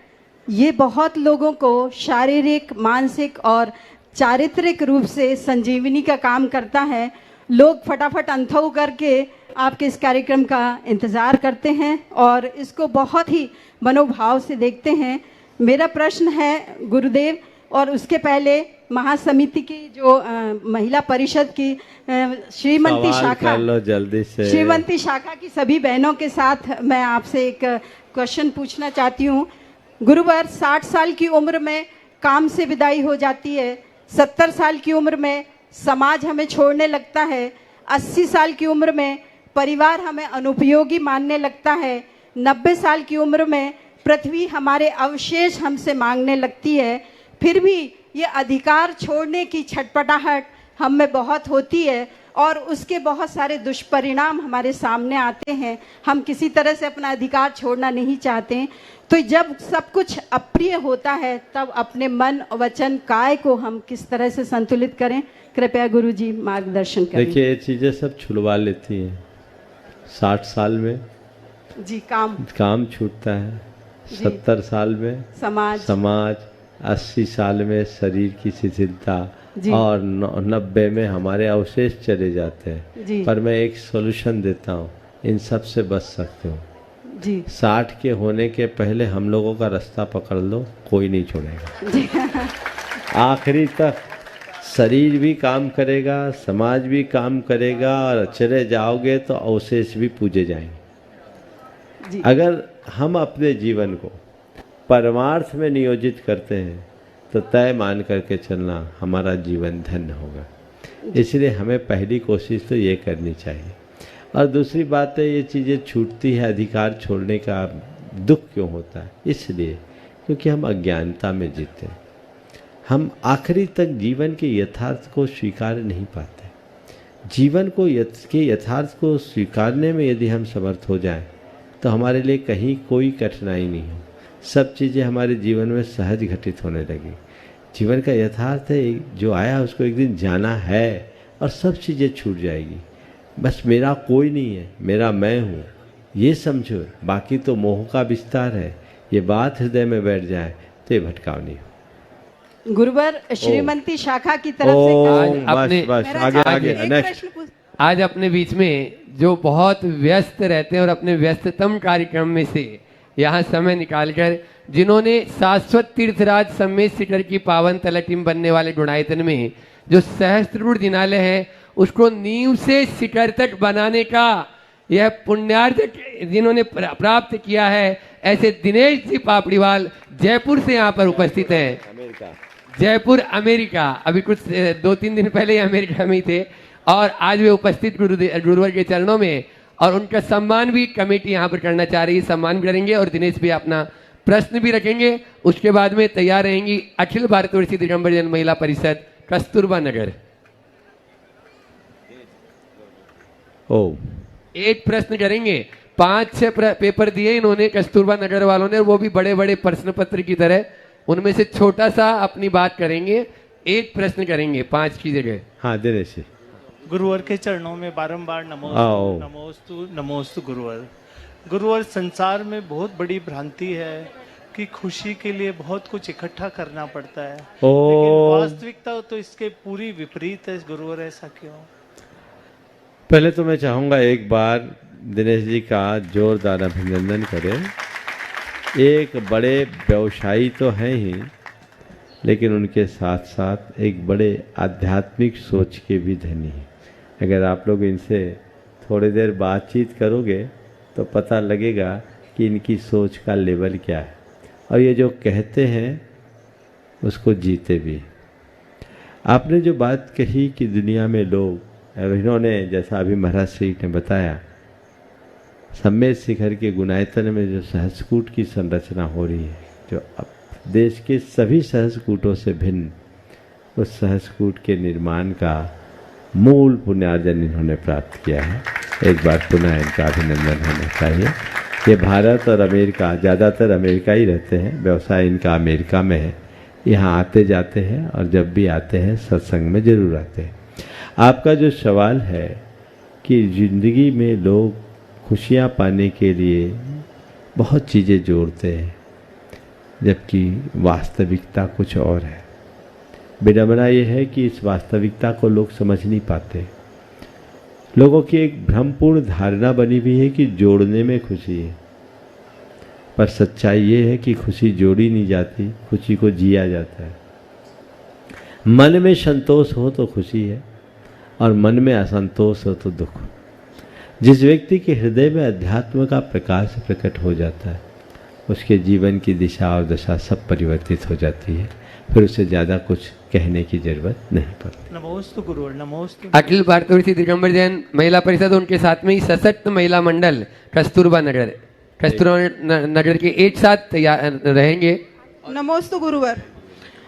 ये बहुत लोगों को शारीरिक, मानसिक और चारित्रिक रूप से संजीवनी का काम करता है। लोग फटाफट अंथौ करके आपके इस कार्यक्रम का इंतज़ार करते हैं और इसको बहुत ही मनोभाव से देखते हैं। मेरा प्रश्न है गुरुदेव, और उसके पहले महासमिति की जो महिला परिषद की श्रीमंती शाखा, लो जल्दी से। श्रीमंती शाखा की सभी बहनों के साथ मैं आपसे एक क्वेश्चन पूछना चाहती हूँ। गुरुवर, 60 साल की उम्र में काम से विदाई हो जाती है, 70 साल की उम्र में समाज हमें छोड़ने लगता है, 80 साल की उम्र में परिवार हमें अनुपयोगी मानने लगता है, 90 साल की उम्र में पृथ्वी हमारे अवशेष हमसे मांगने लगती है। फिर भी ये अधिकार छोड़ने की छटपटाहट हम में बहुत होती है और उसके बहुत सारे दुष्परिणाम हमारे सामने आते हैं। हम किसी तरह से अपना अधिकार छोड़ना नहीं चाहते। तो जब सब कुछ अप्रिय होता है तब अपने मन, वचन, काय को हम किस तरह से संतुलित करें? कृपया गुरुजी मार्गदर्शन करें। देखिए, ये चीज़ें सब छुड़वा लेती हैं। 60 साल में जी काम छूटता है, 70 साल में समाज 80 साल में शरीर की शिथिलता और 90 में हमारे अवशेष चले जाते हैं। पर मैं एक सॉल्यूशन देता हूँ, इन सब से बच सकते हो। 60 के होने के पहले हम लोगों का रास्ता पकड़ लो, कोई नहीं छोड़ेगा। आखिरी तक शरीर भी काम करेगा, समाज भी काम करेगा और चले जाओगे तो अवशेष भी पूजे जाएंगे। अगर हम अपने जीवन को परमार्थ में नियोजित करते हैं तो तय मान करके चलना हमारा जीवन धन्य होगा। इसलिए हमें पहली कोशिश तो ये करनी चाहिए। और दूसरी बात है, ये चीज़ें छूटती है, अधिकार छोड़ने का दुख क्यों होता है? इसलिए क्योंकि हम अज्ञानता में जीते हैं। हम आखिरी तक जीवन के यथार्थ को स्वीकार नहीं पाते। जीवन को के यथार्थ को स्वीकारने में यदि हम समर्थ हो जाएं तो हमारे लिए कहीं कोई कठिनाई नहीं हो। सब चीज़ें हमारे जीवन में सहज घटित होने लगी। जीवन का यथार्थ है, जो आया उसको एक दिन जाना है और सब चीज़ें छूट जाएगी। बस मेरा कोई नहीं है, मेरा मैं हूँ, ये समझो। बाकी तो मोह का विस्तार है। ये बात हृदय में बैठ जाए तो ये भटकाव नहीं हो। गुरुवर, श्रीमंती शाखा की तरफ से आज अपने बीच में जो बहुत व्यस्त रहते हैं और अपने व्यस्ततम कार्यक्रम में से यहाँ समय निकालकर जिन्होंने शाश्वत तीर्थराज सम्मेत सिटर की पावन तलटिम बनने वाले गुणायतन में जो सहस्त्रपुर जिनालय है उसको नींव से सिटर तक बनाने का यह पुण्यार्थ जिन्होंने प्राप्त किया है, ऐसे दिनेश जी पापड़ीवाल जयपुर से यहाँ पर उपस्थित हैं। जयपुर अमेरिका, अभी कुछ 2-3 दिन पहले अमेरिका में ही थे और आज वे उपस्थित गुरुवर के चरणों में, और उनका सम्मान भी कमेटी यहाँ पर करना चाह रही है। सम्मान भी करेंगे और दिनेश भी अपना प्रश्न भी रखेंगे। उसके बाद में तैयार रहेंगी अखिल भारतीय दिगंबर जन महिला परिषद कस्तूरबा नगर। एक प्रश्न करेंगे, 5-6 पेपर दिए इन्होंने कस्तूरबा नगर वालों ने, वो भी बड़े बड़े प्रश्न पत्र की तरह। उनमें से छोटा सा अपनी बात करेंगे, एक प्रश्न करेंगे 5 की जगह। हाँ दिनेश, गुरुवर के चरणों में बारंबार नमोस्तु नमोस्तु नमोस्तु गुरुवर। गुरुवर, संसार में बहुत बड़ी भ्रांति है कि खुशी के लिए बहुत कुछ इकट्ठा करना पड़ता है, लेकिन वास्तविकता तो इसके पूरी विपरीत है। गुरुवर, ऐसा क्यों? पहले तो मैं चाहूँगा एक बार दिनेश जी का जोरदार अभिनंदन करें। एक बड़े व्यवसायी तो हैं ही, लेकिन उनके साथ साथ एक बड़े आध्यात्मिक सोच के भी धनी हैं। अगर आप लोग इनसे थोड़ी देर बातचीत करोगे तो पता लगेगा कि इनकी सोच का लेवल क्या है और ये जो कहते हैं उसको जीते भी। आपने जो बात कही कि दुनिया में लोग, इन्होंने जैसा अभी महाराज श्री ने बताया, सम्मेत शिखर के गुणायतन में जो सहस्रकूट की संरचना हो रही है, जो अब देश के सभी सहस्रकूटों से भिन्न, उस सहस्रकूट के निर्माण का मूल पुण्यार्जन इन्होंने प्राप्त किया है। एक बार पुनः इनका अभिनंदन होना चाहिए। ये भारत और अमेरिका, ज़्यादातर अमेरिका ही रहते हैं, व्यवसाय इनका अमेरिका में है, यहाँ आते जाते हैं और जब भी आते हैं सत्संग में ज़रूर आते हैं। आपका जो सवाल है कि ज़िंदगी में लोग खुशियाँ पाने के लिए बहुत चीज़ें जोड़ते हैं जबकि वास्तविकता कुछ और है। विडंबना ये है कि इस वास्तविकता को लोग समझ नहीं पाते। लोगों की एक भ्रमपूर्ण धारणा बनी हुई है कि जोड़ने में खुशी है, पर सच्चाई ये है कि खुशी जोड़ी नहीं जाती, खुशी को जिया जाता है। मन में संतोष हो तो खुशी है और मन में असंतोष हो तो दुख। जिस व्यक्ति के हृदय में अध्यात्म का प्रकाश प्रकट हो जाता है उसके जीवन की दिशा और दशा सब परिवर्तित हो जाती है, फिर उसे ज़्यादा कुछ कहने की जरूरत नहीं पड़ती। नमोस्तु गुरुवर, नमोस्तु। अखिल भारतीय दिगंबर जैन महिला परिषद, उनके साथ में ही सशक्त महिला मंडल कस्तूरबा नगर के एक साथ तैयार रहेंगे। नमोस्तु गुरुवर।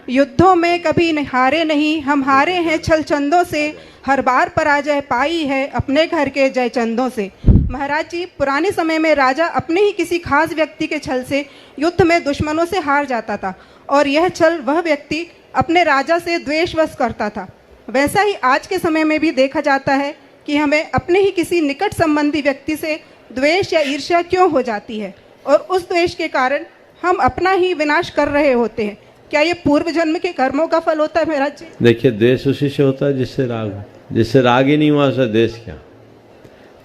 युद्धों में कभी हारे नहीं, हम हारे हैं छल चंदों से, हर बार पराजय पाई है अपने घर के जय चंदों से। महाराज जी, पुराने समय में राजा अपने ही किसी खास व्यक्ति के छल से युद्ध में दुश्मनों से हार जाता था और यह छल वह व्यक्ति अपने राजा से द्वेषवश करता था। वैसा ही आज के समय में भी देखा जाता है कि हमें अपने ही किसी निकट संबंधी व्यक्ति से द्वेष या ईर्ष्या क्यों हो जाती है और उस द्वेष के कारण हम अपना ही विनाश कर रहे होते हैं। क्या ये पूर्व जन्म के कर्मों का फल होता है महाराज जी? देखिए, द्वेष उसी से होता है जिससे राग हो। जिससे राग ही नहीं हुआ उससे द्वेष क्या?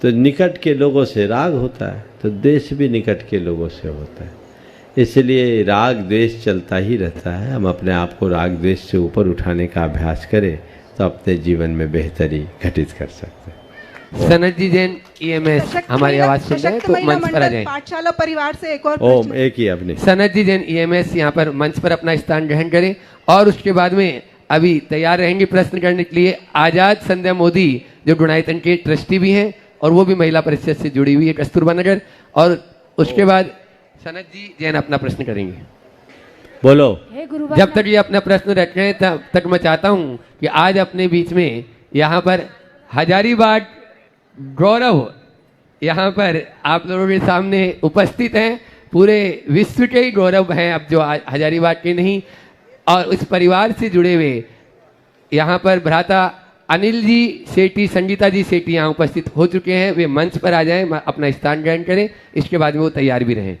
तो निकट के लोगों से राग होता है तो द्वेष भी निकट के लोगों से होता है। इसलिए राग द्वेष चलता ही रहता है। हम अपने आप को राग द्वेष से ऊपर उठाने का अभ्यास करें तो अपने जीवन में बेहतरी घटित कर सकते हैं। सनत जी जैन EMS हमारी आवाज सुन रहे हैं तो मंच पर आ जाएं। पाठशाला परिवार से एक और ओम एक ही अपने सनत जी जैन EMS यहाँ पर मंच पर अपना स्थान ग्रहण करें और उसके बाद में अभी तैयार रहेंगे प्रश्न करने के लिए आजाद संध्या मोदी, जो गुणायतन के ट्रस्टी भी हैं और वो भी महिला परिषद से जुड़ी हुई है कस्तूरबा नगर। और उसके बाद सनत जी जैन अपना प्रश्न करेंगे। बोलो। जब तक ये अपना प्रश्न रख रहे हैं तब तक मैं चाहता हूँ कि आज अपने बीच में यहाँ पर हजारीबाग गौरव यहाँ पर आप लोगों के सामने उपस्थित हैं। पूरे विश्व के ही गौरव हैं अब जो हजारीबाग के नहीं, और उस परिवार से जुड़े हुए यहाँ पर भ्राता अनिल जी सेठी, संगीता जी सेठी यहाँ उपस्थित हो चुके हैं। वे मंच पर आ जाएं, अपना स्थान ग्रहण करें, इसके बाद में वो तैयार भी रहें।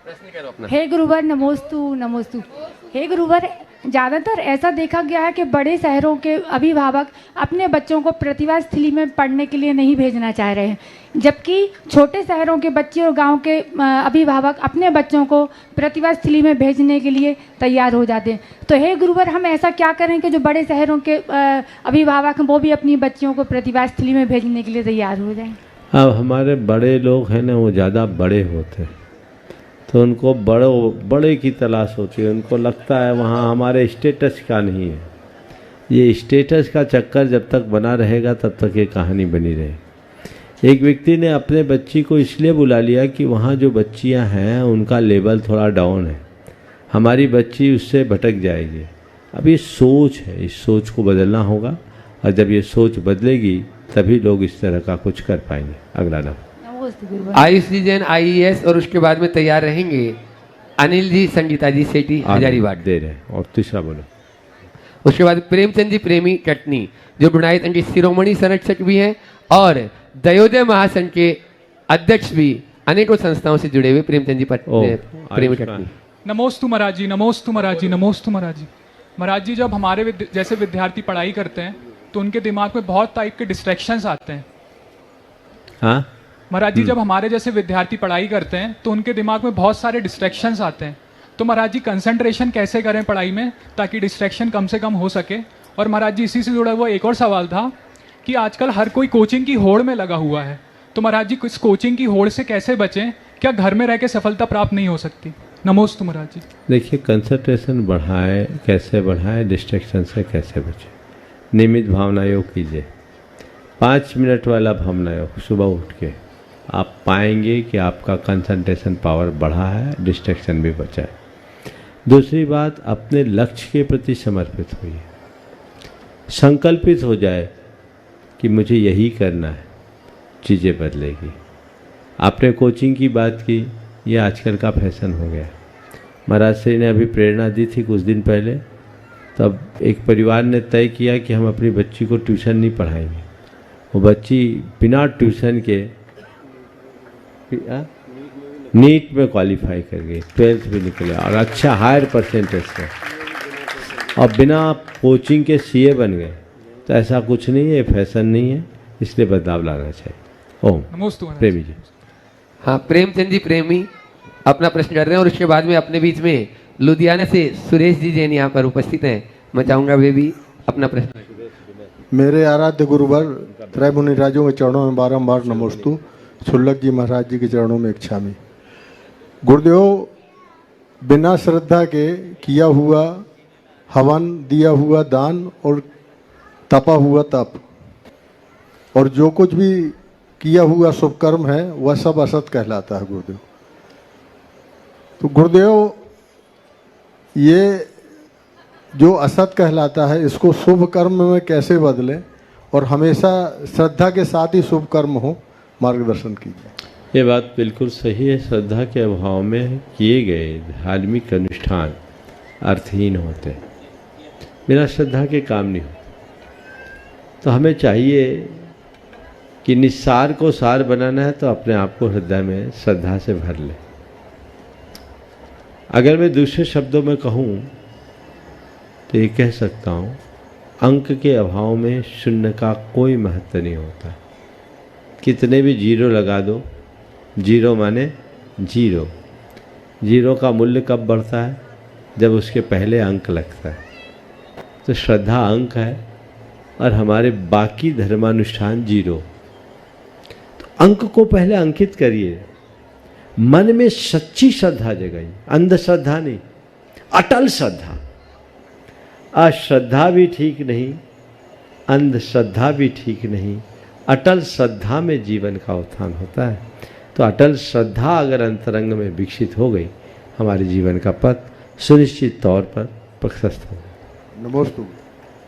प्रश्न करो अपना। हे गुरुवर नमोस्तु नमोस्तु। हे गुरुवर, ज़्यादातर ऐसा देखा गया है कि बड़े शहरों के अभिभावक अपने बच्चों को प्रतिभा स्थली में पढ़ने के लिए नहीं भेजना चाह रहे हैं, जबकि छोटे शहरों के बच्चे और गांव के अभिभावक अपने बच्चों को प्रतिभा स्थली में भेजने के लिए तैयार हो जाते हैं। तो हे गुरुवर, हम ऐसा क्या करें कि जो बड़े शहरों के अभिभावक हैं वो भी अपनी बच्चियों को प्रतिभा स्थली में भेजने के लिए तैयार हो जाएं? अब हमारे बड़े लोग हैं ना, वो ज़्यादा बड़े होते हैं तो उनको बड़े की तलाश होती है। उनको लगता है वहाँ हमारे स्टेटस का नहीं है। ये स्टेटस का चक्कर जब तक बना रहेगा तब तक ये कहानी बनी रहेगी। एक व्यक्ति ने अपने बच्ची को इसलिए बुला लिया कि वहाँ जो बच्चियाँ हैं उनका लेवल थोड़ा डाउन है, हमारी बच्ची उससे भटक जाएगी। अब ये सोच है, इस सोच को बदलना होगा और जब ये सोच बदलेगी तभी लोग इस तरह का कुछ कर पाएंगे। अगला नाम आयुष जी जैन IES, और उसके बाद में तैयार रहेंगे अनिल जी, संगीता जी सेठी हजारीबाग दे रहे हैं। और तीसरा बोलो। उसके बाद प्रेमचंद जी प्रेमी कटनी, जो गुणायतन के शिरोमणि संरक्षक भी हैं और दयोदय महासंघ के अध्यक्ष भी, अनेकों संस्थाओं से जुड़े हुए प्रेमचंद जी प्रेमी कटनी। नमोस्तु महाराज जी, नमोस्तु महाराज जी, नमोस्तु महाराज जी। महाराज जी, जब हमारे जैसे विद्यार्थी पढ़ाई करते हैं तो उनके दिमाग में बहुत टाइप के डिस्ट्रैक्शंस आते हैं। हाँ महाराज जी, जब हमारे जैसे विद्यार्थी पढ़ाई करते हैं तो उनके दिमाग में बहुत सारे डिस्ट्रैक्शंस आते हैं। तो महाराज जी, कंसंट्रेशन कैसे करें पढ़ाई में ताकि डिस्ट्रैक्शन कम से कम हो सके? और महाराज जी, इसी से जुड़ा हुआ एक और सवाल था कि आजकल हर कोई कोचिंग की होड़ में लगा हुआ है, तो महाराज जी इस कोचिंग की होड़ से कैसे बचें? क्या घर में रह के सफलता प्राप्त नहीं हो सकती? नमोस्तु महाराज जी। देखिए, कंसंट्रेशन बढ़ाए कैसे बढ़ाए, डिस्ट्रैक्शन से कैसे बचे? नियमित भावना योग कीजिए, 5 मिनट वाला भावना योग सुबह उठ के। आप पाएंगे कि आपका कंसंट्रेशन पावर बढ़ा है, डिस्ट्रैक्शन भी बचा है। दूसरी बात, अपने लक्ष्य के प्रति समर्पित होइए, संकल्पित हो जाए कि मुझे यही करना है, चीज़ें बदलेगी। आपने कोचिंग की बात की, ये आजकल का फैशन हो गया। महाराज श्री ने अभी प्रेरणा दी थी कुछ दिन पहले, तब एक परिवार ने तय किया कि हम अपनी बच्ची को ट्यूशन नहीं पढ़ाएंगे। वो बच्ची बिना ट्यूशन के नीट में क्वालिफाई कर गई, 12th भी निकले और अच्छा हायर परसेंटेज से, और बिना कोचिंग के सीए बन गए। तो ऐसा कुछ नहीं है, फैशन नहीं है, इसलिए बदलाव लाना चाहिए। ओम प्रेमी जी। हाँ, प्रेमचंद जी प्रेमी अपना प्रश्न कर रहे हैं और उसके बाद में अपने बीच में लुधियाना से सुरेश जी जैन यहाँ पर उपस्थित हैं। मैं चाहूँगा वे भी अपना प्रश्न। मेरे आराध्य गुरुवर त्रय मुनि राजों के चरणों में बारंबार नमोस्तु, छुल्लक जी महाराज जी के चरणों में इच्छामी। गुरुदेव, बिना श्रद्धा के किया हुआ हवन, दिया हुआ दान और तपा हुआ तप और जो कुछ भी किया हुआ शुभ कर्म है वह सब असत कहलाता है गुरुदेव। तो गुरुदेव, ये जो असत कहलाता है इसको शुभ कर्म में कैसे बदलें और हमेशा श्रद्धा के साथ ही शुभ कर्म हो, मार्गदर्शन कीजिए। ये बात बिल्कुल सही है। श्रद्धा के अभाव में किए गए धार्मिक अनुष्ठान अर्थहीन होते हैं, बिना श्रद्धा के काम नहीं होते। तो हमें चाहिए कि निस्सार को सार बनाना है तो अपने आप को हृदय में श्रद्धा से भर ले। अगर मैं दूसरे शब्दों में कहूँ तो ये कह सकता हूँ, अंक के अभाव में शून्य का कोई महत्व नहीं होता। कितने भी जीरो लगा दो, जीरो माने जीरो। जीरो का मूल्य कब बढ़ता है? जब उसके पहले अंक लगता है। तो श्रद्धा अंक है और हमारे बाकी धर्मानुष्ठान जीरो। तो अंक को पहले अंकित करिए, मन में सच्ची श्रद्धा जगाइए, अंधश्रद्धा नहीं, अटल श्रद्धा। अश्रद्धा भी ठीक नहीं, अंधश्रद्धा भी ठीक नहीं, अटल श्रद्धा में जीवन का उत्थान होता है। तो अटल श्रद्धा अगर अंतरंग में विकसित हो गई, हमारे जीवन का पथ सुनिश्चित तौर पर प्रशस्त होगा। नमस्ते।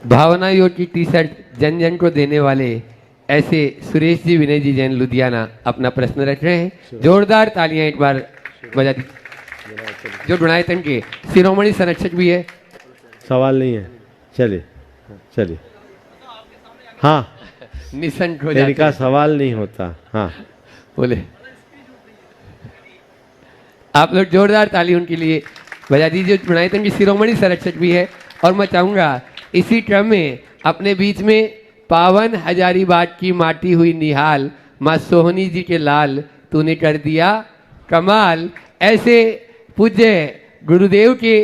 भावना योग की टी शर्ट जन जन को देने वाले ऐसे सुरेश जी विनय जी जैन लुधियाना अपना प्रश्न रख रहे हैं। जोरदार तालियां एक बार बजा दी। जो गुणायतन के शिरोमणि संरक्षक भी है। सवाल नहीं है, चलिए चलिए। हाँ, निसंक हो इनका सवाल नहीं होता। हाँ बोले। आप लोग जोरदार ताली उनके लिए बजा दीजिए। गुणायतन की शिरोमणि संरक्षक भी है। और मैं चाहूँगा इसी क्रम में अपने बीच में पावन हजारीबाग की माटी हुई निहाल माँ सोहनी जी के लाल, तूने कर दिया कमाल। ऐसे पूज्य गुरुदेव के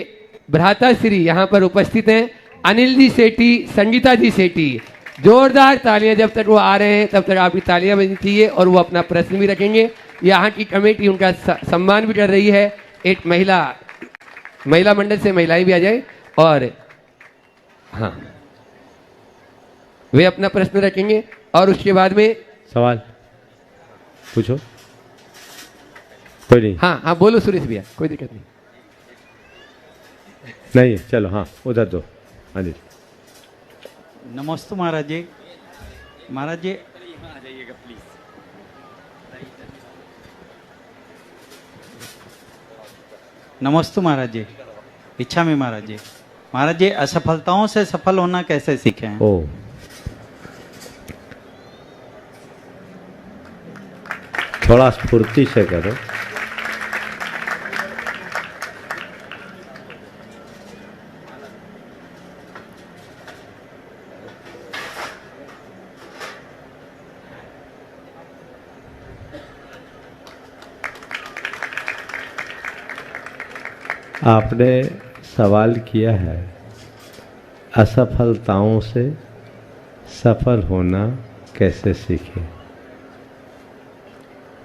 भ्राता श्री यहाँ पर उपस्थित हैं, अनिल जी सेठी, संगीता जी सेठी। जोरदार तालियां। जब तक वो आ रहे हैं तब तक आपकी तालियां बजनी चाहिए और वो अपना प्रश्न भी रखेंगे। यहाँ की कमेटी उनका सम्मान भी कर रही है। एक महिला मंडल से महिलाएं भी आ जाए और हाँ, वे अपना प्रश्न रखेंगे और उसके बाद में सवाल पूछो। कोई नहीं। हाँ हाँ बोलो सुरेश भैया, कोई दिक्कत नहीं। नहीं, चलो हाँ उधर दो। हाँ जी। नमस्ते महाराज जी। महाराज जी आ जाइएगा प्लीज। नमस्ते महाराज जी। इच्छा में महाराज जी। महाराज जी, असफलताओं से सफल होना कैसे सीखे हैं? ओ, थोड़ा स्फूर्ति से करो। आपने सवाल किया है असफलताओं से सफल होना कैसे सीखें।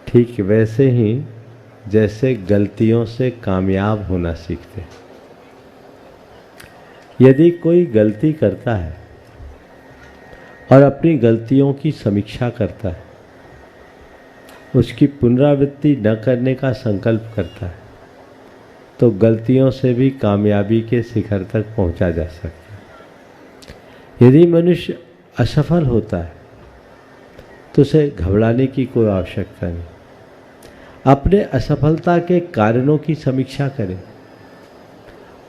ठीक वैसे ही जैसे गलतियों से कामयाब होना सीखते हैं। यदि कोई गलती करता है और अपनी गलतियों की समीक्षा करता है, उसकी पुनरावृत्ति न करने का संकल्प करता है, तो गलतियों से भी कामयाबी के शिखर तक पहुंचा जा सकता है। यदि मनुष्य असफल होता है तो उसे घबराने की कोई आवश्यकता नहीं। अपने असफलता के कारणों की समीक्षा करें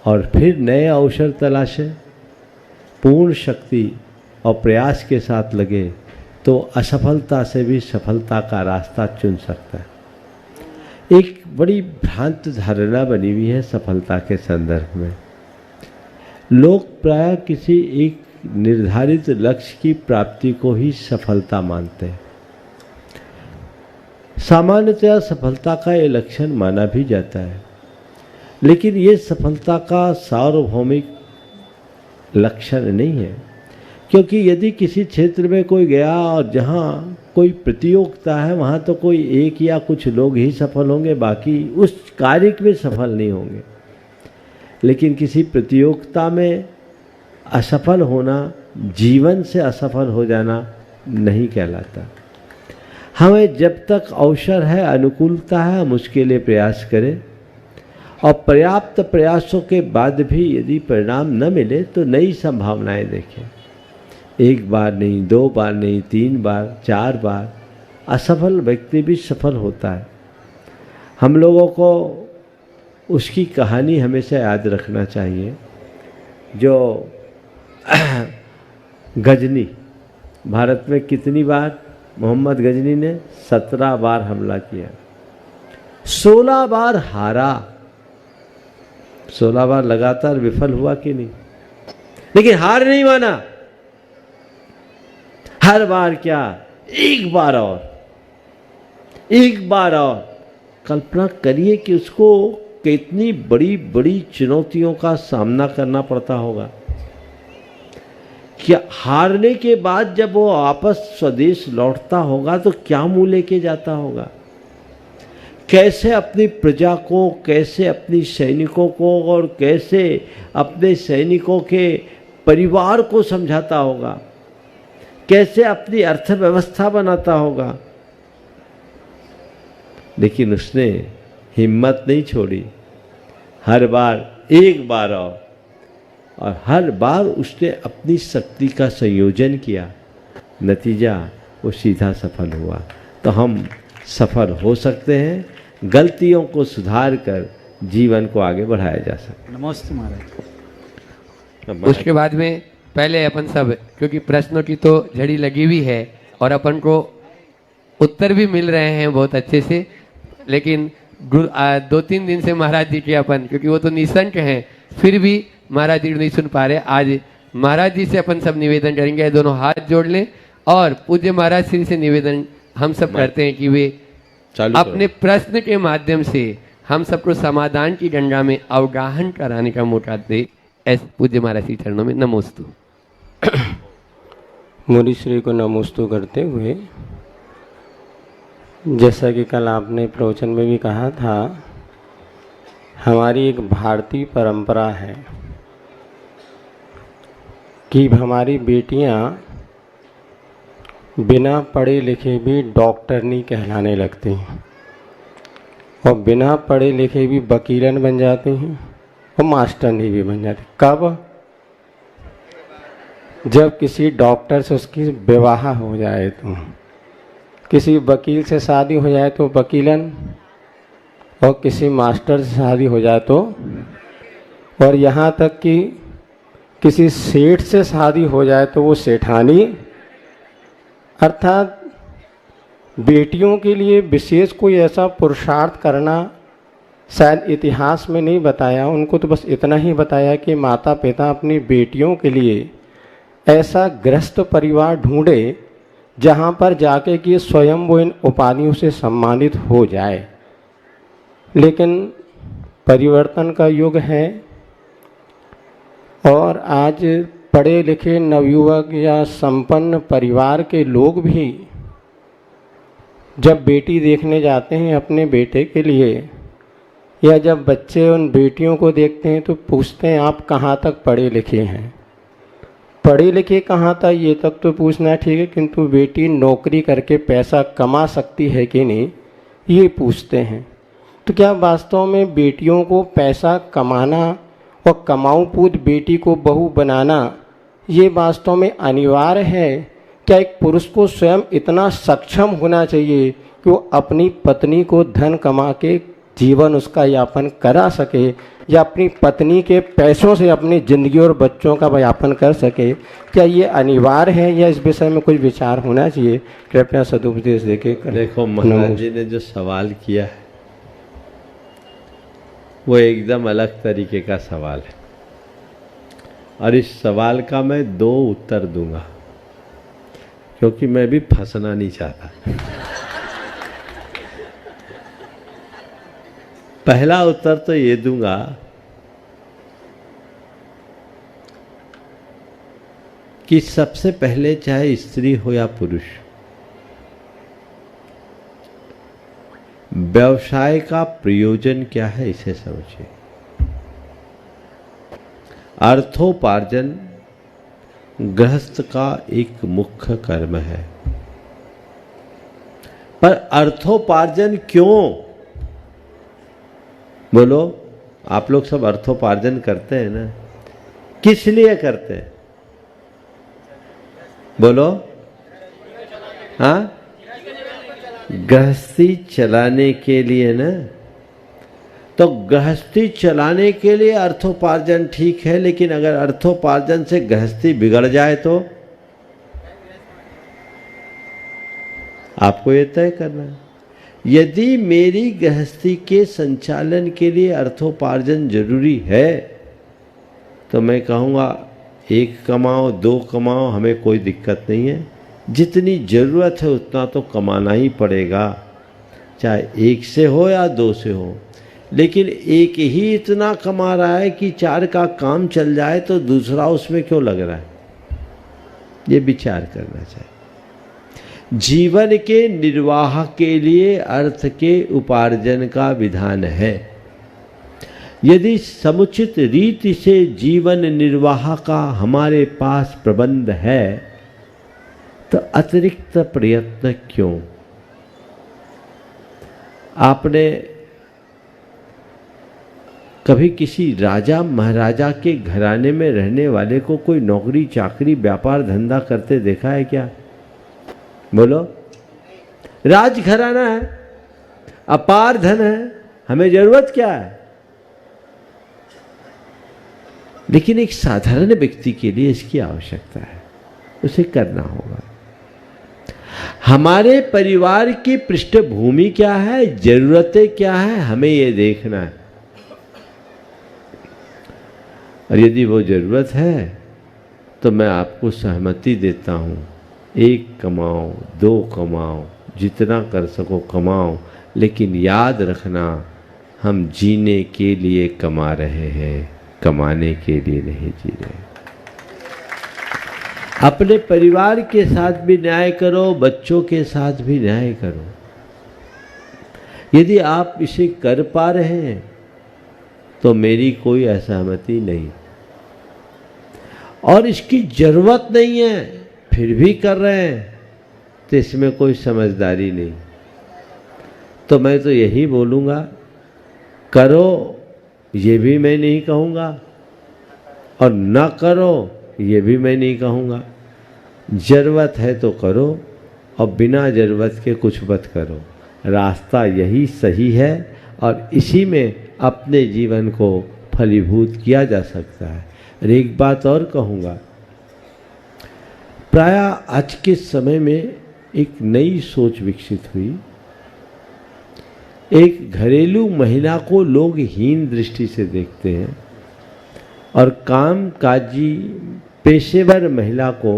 और फिर नए अवसर तलाशें, पूर्ण शक्ति और प्रयास के साथ लगे तो असफलता से भी सफलता का रास्ता चुन सकता है। एक बड़ी भ्रांत धारणा बनी हुई है सफलता के संदर्भ में। लोग प्राय किसी एक निर्धारित लक्ष्य की प्राप्ति को ही सफलता मानते हैं। सामान्यतया सफलता का ये लक्षण माना भी जाता है, लेकिन ये सफलता का सार्वभौमिक लक्षण नहीं है, क्योंकि यदि किसी क्षेत्र में कोई गया और जहाँ कोई प्रतियोगिता है वहाँ तो कोई एक या कुछ लोग ही सफल होंगे, बाकी उस कार्य में सफल नहीं होंगे। लेकिन किसी प्रतियोगिता में असफल होना जीवन से असफल हो जाना नहीं कहलाता। हमें जब तक अवसर है, अनुकूलता है, हम उसके लिए प्रयास करें और पर्याप्त प्रयासों के बाद भी यदि परिणाम न मिले तो नई संभावनाएं देखें। एक बार नहीं, दो बार नहीं, 3 बार, 4 बार असफल व्यक्ति भी सफल होता है। हम लोगों को उसकी कहानी हमेशा याद रखना चाहिए। जो गजनी, भारत में कितनी बार मोहम्मद गजनी ने 17 बार हमला किया, 16 बार हारा, 16 बार लगातार विफल हुआ कि नहीं, लेकिन हार नहीं माना। हर बार क्या, एक बार और, एक बार और। कल्पना करिए कि उसको कितनी बड़ी बड़ी चुनौतियों का सामना करना पड़ता होगा। क्या हारने के बाद जब वो वापस स्वदेश लौटता होगा तो क्या मुंह लेके जाता होगा, कैसे अपनी प्रजा को, कैसे अपनी सैनिकों को और कैसे अपने सैनिकों के परिवार को समझाता होगा, कैसे अपनी अर्थव्यवस्था बनाता होगा। लेकिन उसने हिम्मत नहीं छोड़ी, हर बार एक बार और हर बार उसने अपनी शक्ति का संयोजन किया, नतीजा वो सीधा सफल हुआ। तो हम सफल हो सकते हैं, गलतियों को सुधार कर जीवन को आगे बढ़ाया जा सकता है। नमस्ते महाराज। उसके बाद में पहले अपन सब, क्योंकि प्रश्नों की तो झड़ी लगी हुई है और अपन को उत्तर भी मिल रहे हैं बहुत अच्छे से, लेकिन 2-3 दिन से महाराज जी के अपन, क्योंकि वो तो निसंक हैं, फिर भी महाराज जी नहीं सुन पा रहे। आज महाराज जी से अपन सब निवेदन करेंगे, दोनों हाथ जोड़ लें और पूज्य महाराज श्री से निवेदन हम सब करते हैं कि वे अपने प्रश्न के माध्यम से हम सबको समाधान की गंगा में अवगाहन कराने का मौका दे। ऐसे पूज्य महाराज श्री चरणों में नमोस्तु। मुनि श्री को नमोस्तु करते हुए, जैसा कि कल आपने प्रवचन में भी कहा था, हमारी एक भारतीय परंपरा है कि हमारी बेटियां बिना पढ़े लिखे भी डॉक्टरनी कहलाने लगती हैं और बिना पढ़े लिखे भी वकीलन बन जाती हैं और मास्टरनी भी बन जाती। कब? जब किसी डॉक्टर से उसकी विवाह हो जाए, तो किसी वकील से शादी हो जाए तो वकीलन, और किसी मास्टर से शादी हो जाए तो, और यहाँ तक कि किसी सेठ से शादी हो जाए तो वो सेठानी। अर्थात बेटियों के लिए विशेष कोई ऐसा पुरुषार्थ करना शायद इतिहास में नहीं बताया। उनको तो बस इतना ही बताया कि माता पिता अपनी बेटियों के लिए ऐसा गृहस्थ परिवार ढूंढे जहाँ पर जाके कि स्वयं वो इन उपाधियों से सम्मानित हो जाए। लेकिन परिवर्तन का युग है और आज पढ़े लिखे नवयुवक या संपन्न परिवार के लोग भी जब बेटी देखने जाते हैं अपने बेटे के लिए, या जब बच्चे उन बेटियों को देखते हैं तो पूछते हैं आप कहाँ तक पढ़े लिखे हैं। पढ़े लिखे कहाँ तक ये तक तो पूछना ठीक है, किंतु बेटी नौकरी करके पैसा कमा सकती है कि नहीं ये पूछते हैं। तो क्या वास्तव में बेटियों को पैसा कमाना और कमाऊ पूत बेटी को बहू बनाना ये वास्तव में अनिवार्य है? क्या एक पुरुष को स्वयं इतना सक्षम होना चाहिए कि वो अपनी पत्नी को धन कमा के जीवन उसका यापन करा सके या अपनी पत्नी के पैसों से अपनी ज़िंदगी और बच्चों का यापन कर सके, क्या ये अनिवार्य है या इस विषय में कुछ विचार होना चाहिए? कृपया सदुपदेश देके करें। देखो, महाराज जी ने जो सवाल किया है वो एकदम अलग तरीके का सवाल है, और इस सवाल का मैं 2 उत्तर दूंगा, क्योंकि मैं भी फंसना नहीं चाहता। पहला उत्तर तो ये दूंगा कि सबसे पहले चाहे स्त्री हो या पुरुष, व्यवसाय का प्रयोजन क्या है इसे समझिए। अर्थोपार्जन गृहस्थ का एक मुख्य कर्म है, पर अर्थोपार्जन क्यों? बोलो, आप लोग सब अर्थोपार्जन करते हैं ना, किस लिए करते हैं? बोलो, हाँ? गृहस्थी चलाने के लिए ना। तो गृहस्थी चलाने के लिए अर्थोपार्जन ठीक है, लेकिन अगर अर्थोपार्जन से गृहस्थी बिगड़ जाए तो आपको ये तय करना है। यदि मेरी गृहस्थी के संचालन के लिए अर्थोपार्जन जरूरी है तो मैं कहूँगा 1 कमाओ 2 कमाओ, हमें कोई दिक्कत नहीं है। जितनी ज़रूरत है उतना तो कमाना ही पड़ेगा, चाहे 1 से हो या 2 से हो। लेकिन एक ही इतना कमा रहा है कि 4 का काम चल जाए तो दूसरा उसमें क्यों लग रहा है? ये विचार करना चाहिए। जीवन के निर्वाह के लिए अर्थ के उपार्जन का विधान है। यदि समुचित रीति से जीवन निर्वाह का हमारे पास प्रबंध है तो अतिरिक्त प्रयत्न क्यों? आपने कभी किसी राजा महाराजा के घराने में रहने वाले को कोई नौकरी चाकरी व्यापार धंधा करते देखा है क्या? बोलो, राजघराना है, अपार धन है, हमें जरूरत क्या है? लेकिन एक साधारण व्यक्ति के लिए इसकी आवश्यकता है, उसे करना होगा। हमारे परिवार की पृष्ठभूमि क्या है, जरूरतें क्या है, हमें ये देखना है। और यदि वो जरूरत है तो मैं आपको सहमति देता हूँ, 1 कमाओ 2 कमाओ, जितना कर सको कमाओ, लेकिन याद रखना हम जीने के लिए कमा रहे हैं, कमाने के लिए नहीं जी रहे। अपने परिवार के साथ भी न्याय करो, बच्चों के साथ भी न्याय करो। यदि आप इसे कर पा रहे हैं तो मेरी कोई असहमति नहीं, और इसकी जरूरत नहीं है फिर भी कर रहे हैं तो इसमें कोई समझदारी नहीं। तो मैं तो यही बोलूँगा, करो ये भी मैं नहीं कहूँगा, और न करो ये भी मैं नहीं कहूँगा। जरूरत है तो करो, और बिना जरूरत के कुछ मत करो। रास्ता यही सही है, और इसी में अपने जीवन को फलीभूत किया जा सकता है। और एक बात और कहूँगा, प्राय आज के समय में एक नई सोच विकसित हुई। एक घरेलू महिला को लोग हीन दृष्टि से देखते हैं, और कामकाजी पेशेवर महिला को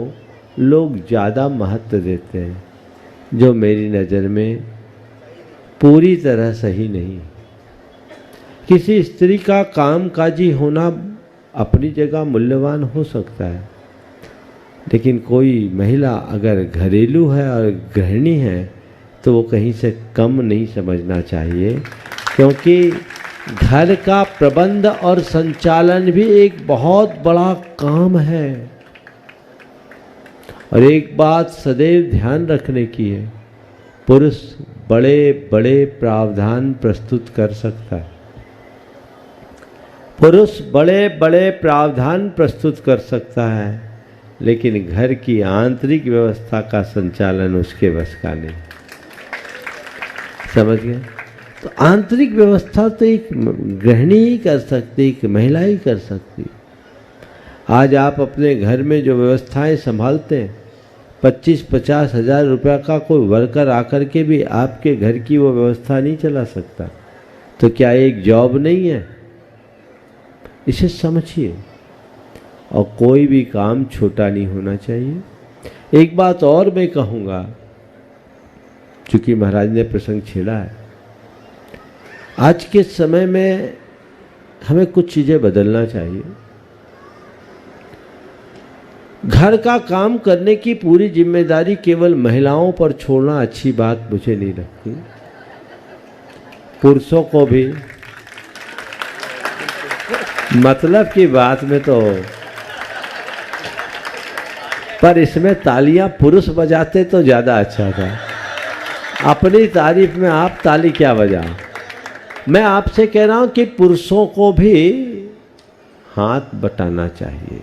लोग ज़्यादा महत्व देते हैं, जो मेरी नज़र में पूरी तरह सही नहीं। किसी स्त्री का कामकाजी होना अपनी जगह मूल्यवान हो सकता है, लेकिन कोई महिला अगर घरेलू है और गृहिणी है तो वो कहीं से कम नहीं समझना चाहिए, क्योंकि घर का प्रबंध और संचालन भी एक बहुत बड़ा काम है। और एक बात सदैव ध्यान रखने की है, पुरुष बड़े बड़े प्रावधान प्रस्तुत कर सकता है, पुरुष बड़े बड़े प्रावधान प्रस्तुत कर सकता है, लेकिन घर की आंतरिक व्यवस्था का संचालन उसके बस का नहीं। समझ गए? तो आंतरिक व्यवस्था तो एक गृहिणी ही कर सकती, एक महिला ही कर सकती। आज आप अपने घर में जो व्यवस्थाएं संभालते हैं, 25-50 हज़ार रुपया का कोई वर्कर आकर के भी आपके घर की वो व्यवस्था नहीं चला सकता, तो क्या एक जॉब नहीं है? इसे समझिए। और कोई भी काम छोटा नहीं होना चाहिए। एक बात और मैं कहूँगा, चूंकि महाराज ने प्रसंग छेड़ा है, आज के समय में हमें कुछ चीज़ें बदलना चाहिए। घर का काम करने की पूरी जिम्मेदारी केवल महिलाओं पर छोड़ना अच्छी बात मुझे नहीं लगती। पुरुषों को भी, मतलब की बात में तो, पर इसमें तालियां पुरुष बजाते तो ज़्यादा अच्छा था। अपनी तारीफ में आप ताली क्या बजाओ। मैं आपसे कह रहा हूं कि पुरुषों को भी हाथ बटाना चाहिए।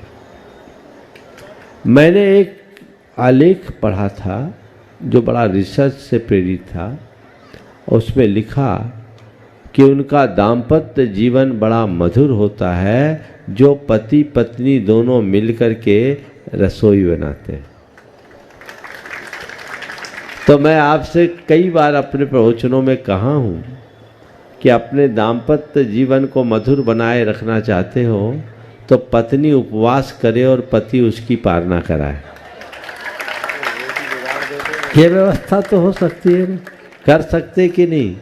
मैंने एक आलेख पढ़ा था जो बड़ा रिसर्च से प्रेरित था। उसमें लिखा कि उनका दाम्पत्य जीवन बड़ा मधुर होता है जो पति पत्नी दोनों मिलकर के रसोई बनाते हैं। तो मैं आपसे कई बार अपने प्रवचनों में कहा हूँ कि अपने दाम्पत्य जीवन को मधुर बनाए रखना चाहते हो तो पत्नी उपवास करे और पति उसकी पालना कराए। ये व्यवस्था तो हो सकती है, कर सकते कि नहीं,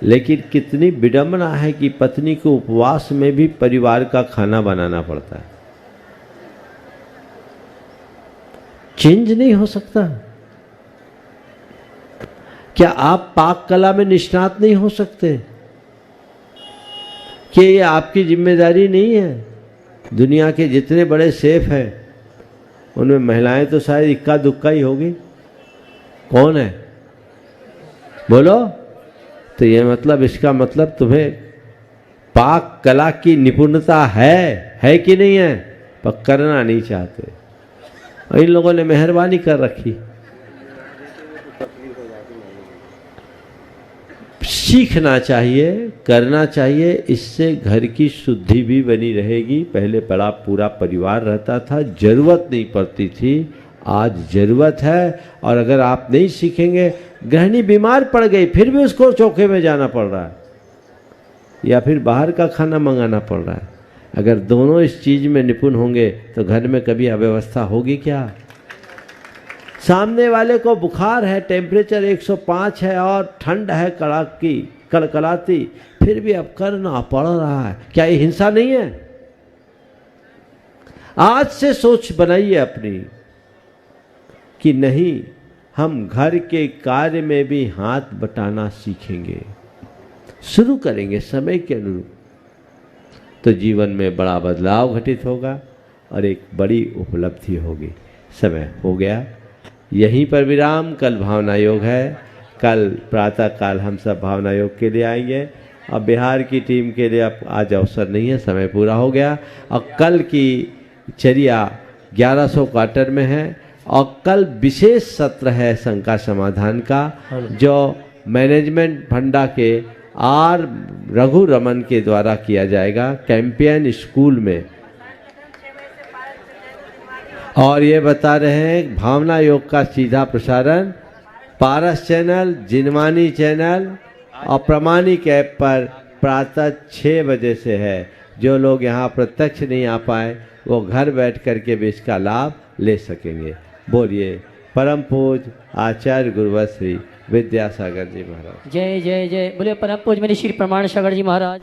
लेकिन कितनी विडंबना है कि पत्नी को उपवास में भी परिवार का खाना बनाना पड़ता है। चेंज नहीं हो सकता? क्या आप पाक कला में निष्णात नहीं हो सकते? कि ये आपकी जिम्मेदारी नहीं है? दुनिया के जितने बड़े शेफ हैं उनमें महिलाएं तो शायद इक्का दुक्का ही होगी। कौन है बोलो? तो ये मतलब, इसका मतलब तुम्हें पाक कला की निपुणता है कि नहीं है, पर करना नहीं चाहते। और इन लोगों ने मेहरबानी कर रखी। सीखना चाहिए, करना चाहिए, इससे घर की शुद्धि भी बनी रहेगी। पहले बड़ा पूरा परिवार रहता था, जरूरत नहीं पड़ती थी, आज जरूरत है। और अगर आप नहीं सीखेंगे, गृहिणी बीमार पड़ गई फिर भी उसको चौके में जाना पड़ रहा है या फिर बाहर का खाना मंगाना पड़ रहा है। अगर दोनों इस चीज़ में निपुण होंगे तो घर में कभी अव्यवस्था होगी क्या? सामने वाले को बुखार है, टेम्परेचर 105 है और ठंड है कड़ाकी कड़कड़ाती, फिर भी अब करना पड़ रहा है। क्या ये हिंसा नहीं है? आज से सोच बनाइए अपनी कि नहीं, हम घर के कार्य में भी हाथ बटाना सीखेंगे, शुरू करेंगे समय के अनुरूप, तो जीवन में बड़ा बदलाव घटित होगा और एक बड़ी उपलब्धि होगी। समय हो गया, यहीं पर विराम। कल भावना योग है, कल प्रातः काल हम सब भावना योग के लिए आएंगे। अब बिहार की टीम के लिए अब आज अवसर नहीं है, समय पूरा हो गया। और कल की चर्या 1100 क्वार्टर में है और कल विशेष सत्र है शंका समाधान का, जो मैनेजमेंट फंडा के आर रघु रमन के द्वारा किया जाएगा कैंपियन स्कूल में। और ये बता रहे हैं भावना योग का सीधा प्रसारण पारस चैनल, जिनवानी चैनल और प्रमाणिक ऐप पर प्रातः 6 बजे से है। जो लोग यहाँ प्रत्यक्ष नहीं आ पाए वो घर बैठ करके भी इसका लाभ ले सकेंगे। बोलिए परम पूज्य आचार्य गुरुवर श्री विद्यासागर जी महाराज। जय जय जय। बोले परम पूज्य मेरे श्री प्रमाण सागर जी महाराज।